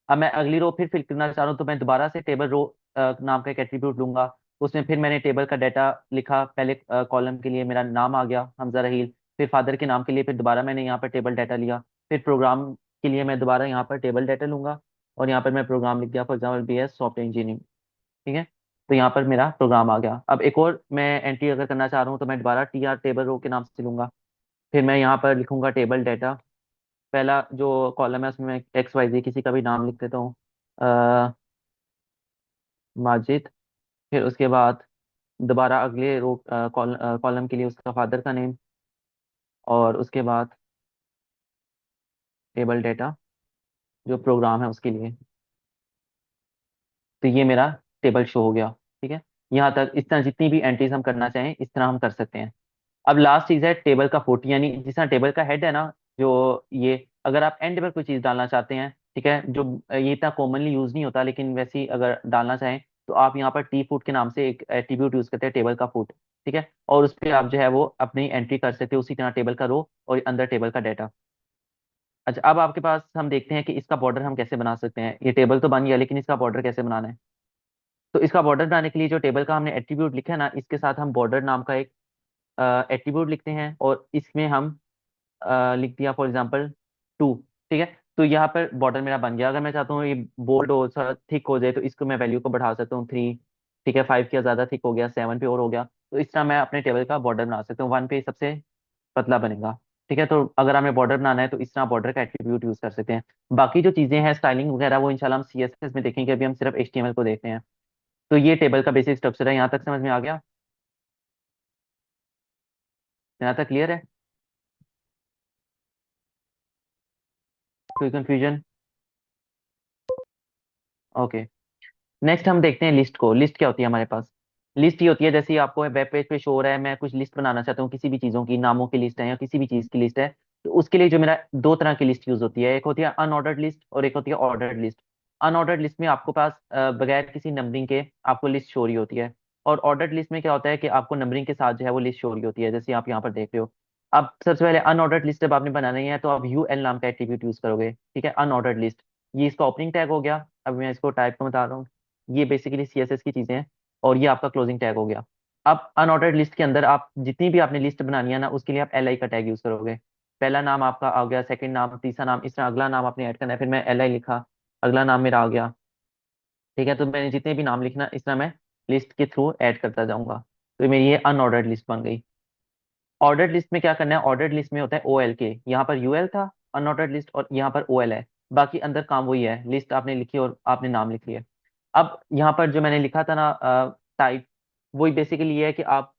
अब मैं अगली रो फिर फिल करना चाह रहा हूँ, तो मैं दोबारा से टेबल रो नाम का एक एट्रीब्यूट लूंगा। उसमें फिर मैंने टेबल का डाटा लिखा, पहले कॉलम के लिए मेरा नाम आ गया हमजा रहील। फिर फादर के नाम के लिए फिर दोबारा मैंने यहाँ पर टेबल डाटा लिया। फिर प्रोग्राम के लिए मैं दोबारा यहाँ पर टेबल डाटा लूंगा, और यहाँ पर मैं प्रोग्राम लिख दिया, for example BS software engineering, ठीक है। तो यहाँ पर मेरा प्रोग्राम आ गया। अब एक और मैं एंट्री अगर करना चाह रहा हूँ, तो मैं दोबारा TR टेबल रो के नाम से लूंगा। फिर मैं यहाँ पर लिखूंगा टेबल डाटा, पहला जो कॉलम है उसमें मैं XYZ किसी का भी नाम लिख देता हूँ, अ, माजिद। फिर उसके बाद दोबारा अगले रो कॉलम के लिए उसका फादर का नेम, और उसके बाद टेबल डाटा जो प्रोग्राम है उसके लिए। तो ये मेरा टेबल शो हो गया, ठीक है। यहाँ तक इस तरह जितनी भी एंट्रीज हम करना चाहें इस तरह हम कर सकते हैं। अब लास्ट चीज है टेबल का फुट, यानी जिस तरह टेबल का हेड है ना, जो ये अगर आप एंड पर कोई चीज डालना चाहते हैं, ठीक है, जो ये इतना कॉमनली यूज नहीं होता, लेकिन वैसे ही अगर डालना चाहें, तो आप यहाँ पर टी फुट के नाम से एक एट्रीब्यूट यूज करते हैं, टेबल का फुट, ठीक है। और उस पर आप जो है वो अपनी एंट्री कर सकते हो, उसी तरह टेबल का रो और अंदर टेबल का डाटा। अच्छा, अब आपके पास हम देखते हैं कि इसका बॉर्डर हम कैसे बना सकते हैं। ये टेबल तो बन गया, लेकिन इसका बॉर्डर कैसे बनाना है। तो इसका बॉर्डर बनाने के लिए जो टेबल का हमने एट्रीब्यूट लिखा है ना, इसके साथ हम बॉर्डर नाम का एक एट्रीब्यूट लिखते हैं, और इसमें हम लिख दिया फॉर एग्जांपल 2, ठीक है। तो यहाँ पर बॉर्डर मेरा बन गया। अगर मैं चाहता हूँ ये बोल्ड हो, थोड़ा थिक हो जाए, तो इसको मैं वैल्यू को बढ़ा सकता हूँ 3, ठीक है, 5 किया, ज़्यादा थिक हो गया, 7 पे और हो गया। तो इस तरह मैं अपने टेबल का बॉर्डर बना सकता हूँ, 1 पे सबसे पतला बनेगा, ठीक है। तो अगर हमें बॉर्डर बनाना है तो इस तरह बॉर्डर का एट्रीब्यूट यूज कर सकते हैं। बाकी जो चीज़ें हैं स्टाइलिंग वगैरह, वो इंशाल्लाह हम CSS में देखेंगे, अभी हम सिर्फ HTML को देखते हैं। तो ये टेबल का बेसिक स्ट्रक्चर है, यहाँ तक समझ में आ गया, यहाँ तक क्लियर है, कोई कंफ्यूजन? ओके। नेक्स्ट हम देखते हैं लिस्ट को। लिस्ट क्या होती है हमारे पास, लिस्ट ये होती है, जैसे ही आपको वेब पेज पे शो हो रहा है, मैं कुछ लिस्ट बनाना चाहता हूँ किसी भी चीज़ों की, नामों की लिस्ट है या किसी भी चीज़ की लिस्ट है, तो उसके लिए जो मेरा दो तरह की लिस्ट यूज होती है, एक होती है अनऑर्डर्ड लिस्ट और एक होती है ऑर्डर्ड लिस्ट। अनऑर्डर्ड लिस्ट में आपको पास बगैर किसी नंबरिंग के आपको लिस्ट शो रही होती है, और ऑर्डर्ड लिस्ट में क्या होता है कि आपको नंबरिंग के साथ जो है वो लिस्ट शो रही होती है, जैसे आप यहाँ पर देख रहे हो। अब सबसे पहले अनऑर्डर्ड लिस्ट जब आपने बनानी है तो आप यूएल नाम का एट्रीब्यूट यूज करोगे, ठीक है, अनऑर्डर्ड लिस्ट। ये इसका ओपनिंग टैग हो गया। अब मैं इसको टाइप को बता रहा हूँ। ये बेसिकली सीएसएस की चीजें हैं। और ये आपका क्लोजिंग टैग हो गया। अब अनऑर्डर्ड लिस्ट के अंदर आप जितनी भी आपने लिस्ट बनानी है ना, उसके लिए आप एल का टैग यूज करोगे। पहला नाम आपका आ गया, सेकंड नाम, तीसरा नाम, इस तरह अगला नाम आपने ऐड करना है। फिर मैं एल लिखा, अगला नाम मेरा आ गया। ठीक है, तो मैंने जितने भी नाम लिखना इस तरह मैं लिस्ट के थ्रू ऐड करता जाऊंगा। तो मेरी ये अनऑर्डर्ड लिस्ट बन गई। ऑर्डर्ड लिस्ट में क्या करना है, ऑर्डर्ड लिस्ट में होता है ओएल के, यहाँ पर यूएल था अनऑर्डर्ड लिस्ट, और यहाँ पर ओएल है। बाकी अंदर काम वही है, लिस्ट आपने लिखी और आपने नाम लिख लिया। अब यहाँ पर जो मैंने लिखा था ना टाइप, वही बेसिकली ये है कि आप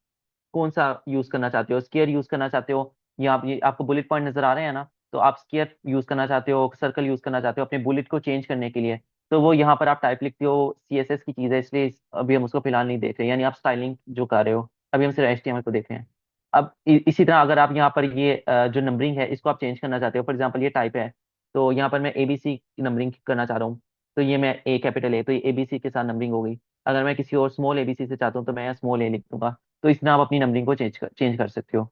कौन सा यूज करना चाहते हो, स्केयर यूज करना चाहते हो, या आप ये आपको बुलेट पॉइंट नजर आ रहे हैं ना, तो आप स्केयर यूज करना चाहते हो, सर्कल यूज करना चाहते हो अपने बुलेट को चेंज करने के लिए। तो वो यहाँ पर आप टाइप लिखते हो, सीएसएस की चीज है, इसलिए अभी हम उसको फिलहाल नहीं देख रहे, यानी आप स्टाइलिंग जो कर रहे हो, अभी हम सिर्फ एचटीएमएल को देख रहे हैं। अब इसी तरह अगर आप यहाँ पर ये जो नंबरिंग है इसको आप चेंज करना चाहते हो, फॉर एग्जाम्पल ये टाइप है, तो यहाँ पर मैं एबीसी की नंबरिंग करना चाह रहा हूँ। तो ये मैं ए कैपिटल ए, तो ये एबीसी के साथ नंबरिंग हो गई। अगर मैं किसी और स्मॉल एबीसी से चाहता हूँ तो मैं स्मॉल ए लिख दूंगा। तो इस तरह आप अपनी नंबरिंग को चेंज कर सकते हो।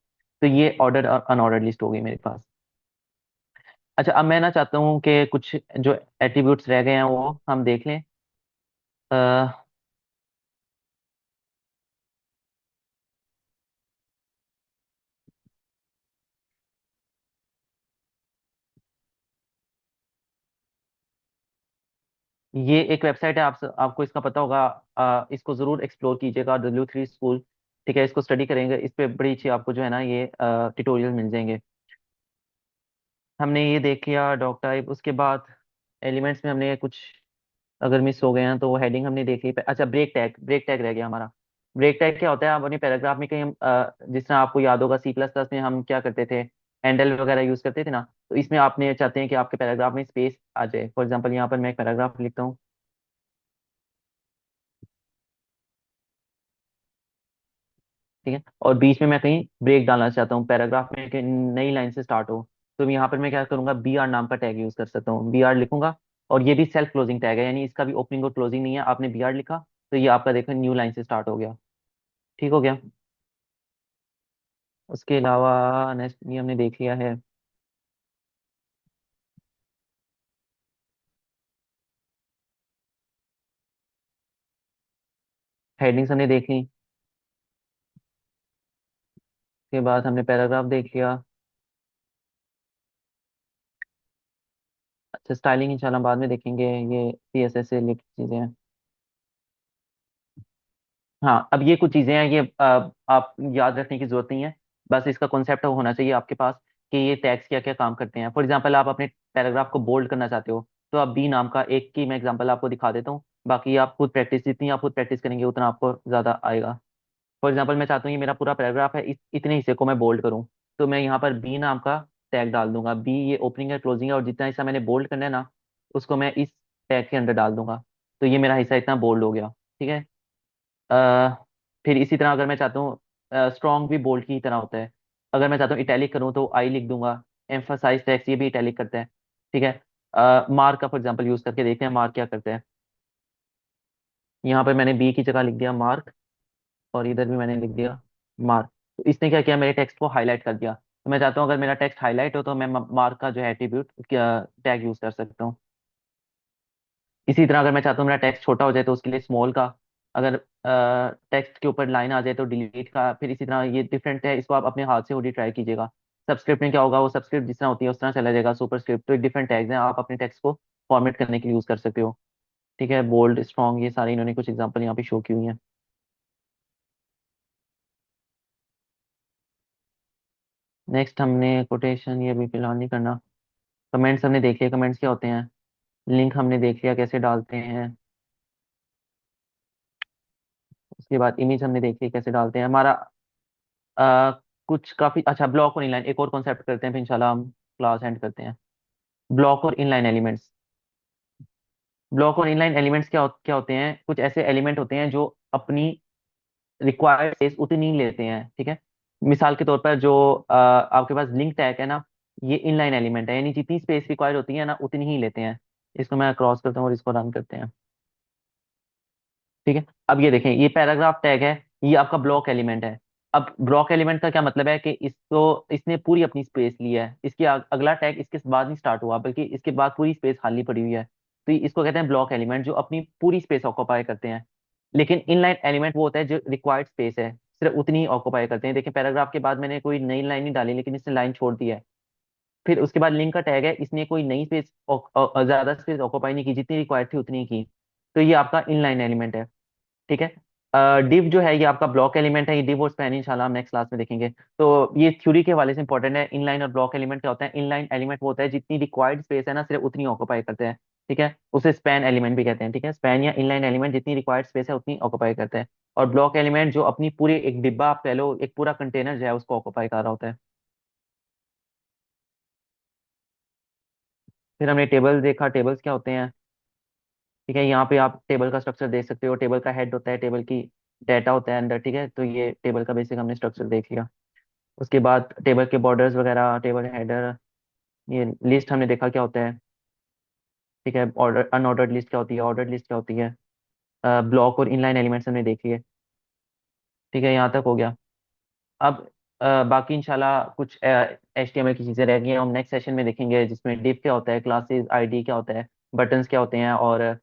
तो ये ऑर्डर और अनऑर्डर्ड लिस्ट हो गई मेरे पास। अच्छा, अब मैं ना चाहता हूँ कि कुछ जो एट्रीब्यूट्स रह गए हैं वो हम देख लें। अ, ये एक वेबसाइट है, आपको इसका पता होगा। इसको जरूर एक्सप्लोर कीजिएगा, W3 स्कूल। ठीक है, इसको स्टडी करेंगे, इस पे बड़ी अच्छी आपको जो है ना ये ट्यूटोरियल मिल जाएंगे। हमने ये देख लिया डॉग टाइप, उसके बाद एलिमेंट्स में हमने कुछ अगर मिस हो गए हैं तो वो हेडिंग हमने देख ली। अच्छा, ब्रेक टैग रह गया हमारा। ब्रेक टैग क्या होता है, आप अपने पैराग्राफ में कहीं जिस तरह आपको याद होगा C++ में हम क्या करते थे, हैंडल वगैरह यूज करते थे ना, तो इसमें आपने चाहते हैं कि आपके पैराग्राफ में स्पेस आ जाए। फॉर एग्जांपल यहाँ पर मैं एक पैराग्राफ लिखता हूँ, ठीक है, और बीच में मैं कहीं ब्रेक डालना चाहता हूँ, पैराग्राफ में कि नई लाइन से स्टार्ट हो, तो मैं यहाँ पर मैं क्या करूंगा, BR नाम का टैग यूज कर सकता हूँ, BR लिखूंगा। और ये भी सेल्फ क्लोजिंग टैग है, यानी इसका भी ओपनिंग और क्लोजिंग नहीं है, आपने BR लिखा तो ये आपका देखो न्यू लाइन से स्टार्ट हो गया। ठीक हो गया। उसके अलावा नेक्स्ट ये हमने देख लिया है। हेडिंग्स हमने देख ली, उसके बाद हमने पैराग्राफ देख लिया। अच्छा, स्टाइलिंग इंशाल्लाह बाद में देखेंगे, ये CSS से रिलेटेड चीजें हैं। हाँ, अब ये कुछ चीजें हैं, ये आप याद रखने की जरूरत नहीं है, बस इसका कॉन्सेप्ट होना चाहिए आपके पास कि ये टैग्स क्या क्या काम करते हैं। फॉर एग्जांपल आप अपने पैराग्राफ को बोल्ड करना चाहते हो, तो आप बी नाम का एक की मैं एग्जांपल आपको दिखा देता हूँ, बाकी आप खुद प्रैक्टिस, जितनी आप खुद प्रैक्टिस करेंगे उतना आपको ज्यादा आएगा। फॉर एग्जाम्पल मैं चाहता हूँ ये मेरा पूरा पैराग्राफ है, इतने हिस्से को मैं बोल्ड करूँ, तो मैं यहाँ पर बी नाम का टैग डाल दूंगा। बी ये ओपनिंग है, क्लोजिंग है, और जितना हिस्सा मैंने बोल्ड करना है ना, उसको मैं इस टैग के अंदर डाल दूंगा। तो ये मेरा हिस्सा इतना बोल्ड हो गया। ठीक है। अ, फिर इसी तरह अगर मैं चाहता हूँ, स्ट्रॉन्ग भी बोल्ड की ही तरह होता है, अगर मैं चाहता हूँ इटैलिक करूँ तो आई लिख दूंगा। एम्फासाइज टैक्स ये भी इटैलिक करता है। ठीक है। मार्क का फॉर एग्जाम्पल यूज करके देखते हैं मार्क क्या करते हैं। यहाँ पर मैंने बी की जगह लिख दिया मार्क, और इधर भी मैंने लिख दिया मार्क। तो इसने क्या किया, मेरे टेक्स्ट को हाईलाइट कर दिया। तो मैं चाहता हूँ अगर मेरा टेक्स्ट हाईलाइट हो तो मैं मार्क का जो है एट्रीब्यूट टैग यूज कर सकता हूँ। इसी तरह अगर मैं चाहता हूँ मेरा टेक्स्ट छोटा हो जाए तो उसके लिए स्मॉल का, अगर टेक्स्ट के ऊपर लाइन आ जाए तो डिलीट का। फिर इसी तरह ये डिफरेंट है, इसको आप अपने हाथ से खुद ही ट्राई कीजिएगा। सबस्क्रिप्ट में क्या होगा, वो सबस्क्रिप्ट जिस तरह होती है उस तरह चला जाएगा। सुपर स्क्रिप्ट, तो डिफरेंट टैग्स हैं, आप अपने टेक्स्ट को फॉर्मेट करने के लिए यूज कर सकते हो। ठीक है, बोल्ड, स्ट्रॉन्ग, ये सारे इन्होंने कुछ एग्जाम्पल यहाँ पे शो की हुई हैं। नेक्स्ट हमने कोटेशन, ये भी फिलहाल नहीं करना। कमेंट्स हमने देख लिया, कमेंट्स क्या होते हैं। लिंक हमने देख लिया कैसे डालते हैं। उसके बाद इमेज हमने देख लिया कैसे डालते हैं। हमारा आ, कुछ काफी अच्छा, ब्लॉक और इनलाइन एक और कॉन्सेप्ट करते हैं, फिर इंशाल्लाह हम क्लास एंड करते हैं। ब्लॉक और इनलाइन एलिमेंट्स। ब्लॉक और इनलाइन एलिमेंट्स क्या होते हैं, कुछ ऐसे एलिमेंट होते हैं जो अपनी रिक्वायर्ड स्पेस उतनी ही लेते हैं। ठीक है। मिसाल के तौर पर जो आपके पास लिंक टैग है ना, ये इनलाइन एलिमेंट है, यानी जितनी स्पेस रिक्वायर्ड होती है ना उतनी ही लेते हैं। इसको मैं क्रॉस करता हूँ और इसको रन करते हैं। ठीक है। अब ये देखें, ये पैराग्राफ टैग है, ये आपका ब्लॉक एलिमेंट है। अब ब्लॉक एलिमेंट का क्या मतलब है कि इसको इसने पूरी अपनी स्पेस ली है, इसकी अगला टैग इसके बाद नहीं स्टार्ट हुआ, बल्कि इसके बाद पूरी स्पेस खाली पड़ी हुई है। तो इसको कहते हैं ब्लॉक एलिमेंट, जो अपनी पूरी स्पेस ऑक्यूपाई करते हैं। लेकिन इनलाइन एलिमेंट वो होता है जो रिक्वायर्ड स्पेस है सिर्फ उतनी ही ऑक्यूपाई करते हैं। देखिए पैराग्राफ के बाद मैंने कोई नई लाइन नहीं डाली, लेकिन इसने लाइन छोड़ दी है। फिर उसके बाद लिंक का टैग है, इसने कोई नई स्पेस ज्यादा स्पेस ऑक्यूपाई नहीं की, जितनी रिक्वायर्ड थी उतनी ही की। तो ये आपका इनलाइन एलिमेंट है। ठीक है। डिव जो है ये आपका ब्लॉक एलिमेंट है। ये डिव और स्पैन इंशाल्लाह हम नेक्स्ट क्लास में देखेंगे। तो ये थ्योरी के हवाले से इंपॉर्टेंट है। इनलाइन और ब्लॉक एलिमेंट क्या होता है? इनलाइन एलिमेंट वो होता है जितनी रिक्वायर्ड स्पेस है ना सिर्फ उतनी ऑक्यूपाई करते हैं। ठीक है, उसे स्पैन एलिमेंट भी कहते हैं। ठीक है, स्पैन या इनलाइन एलिमेंट जितनी रिक्वायर्ड स्पेस है उतनी ऑक्यूपाई करते हैं। और ब्लॉक एलिमेंट जो अपनी पूरी एक डिब्बा आप कह लो, एक पूरा कंटेनर जो है उसको ऑक्यूपाई कर रहा होता है। फिर हमने टेबल देखा, टेबल्स क्या होते हैं। ठीक है, यहाँ पे आप टेबल का स्ट्रक्चर देख सकते हो। टेबल का हेड होता है, टेबल की डाटा होता है अंदर। ठीक है, तो ये टेबल का बेसिक हमने स्ट्रक्चर देख लिया। उसके बाद टेबल के बॉर्डर्स वगैरह, टेबल हेडर, ये लिस्ट हमने देखा क्या होता है। ठीक है, ऑर्डर अनऑर्डर्ड लिस्ट क्या होती है, ऑर्डर्ड लिस्ट क्या होती है। ब्लॉक और इनलाइन एलिमेंट्स हमने देख लिए। ठीक है, यहाँ तक हो गया। अब बाकी इंशाल्लाह कुछ HTML की चीज़ें रह गई हैं, हम नेक्स्ट सेशन में देखेंगे, जिसमें डिव क्या होता है, क्लासेस आईडी क्या होता है, बटन्स क्या होते हैं, और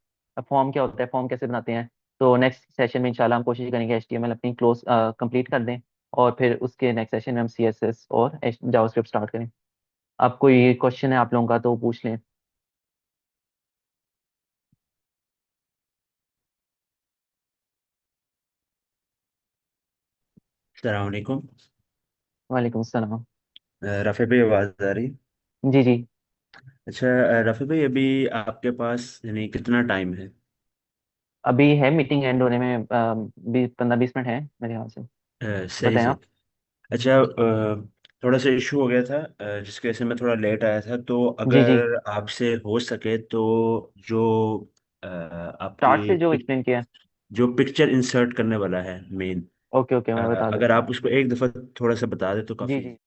फॉर्म क्या होता है, फॉर्म कैसे बनाते हैं। तो नेक्स्ट सेशन में इंशाल्लाह हम कोशिश करेंगे HTML अपनी क्लोज कंप्लीट कर दें, और फिर उसके नेक्स्ट सेशन में हम CSS और जावास्क्रिप्ट स्टार्ट करें। आप कोई क्वेश्चन है आप लोगों का तो पूछ लें। अस्सलाम वालेकुम। वालेकुम सलाम। राफी भाई, आवाज़ आ रही? जी जी। अच्छा, राफी भाई, अभी आपके पास यानी कितना टाइम है? अभी है मीटिंग एंड होने में 15-20 मिनट है मेरे ख्याल से। सही बताएं से। आप। अच्छा, थोड़ा सा इशू हो गया था, जिसकी वजह से मैं थोड़ा लेट आया था। तो जी जी। अगर आपसे हो सके तो जो स्टार्ट आपकी से जो एक्सप्लेन किया है। जो पिक्चर इंसर्ट करने वाला है मेन, ओके ओके, मैं बता अगर देता हूँ। आप उसको एक दफ़ा थोड़ा सा बता दे तो जी काफ़ी। जी।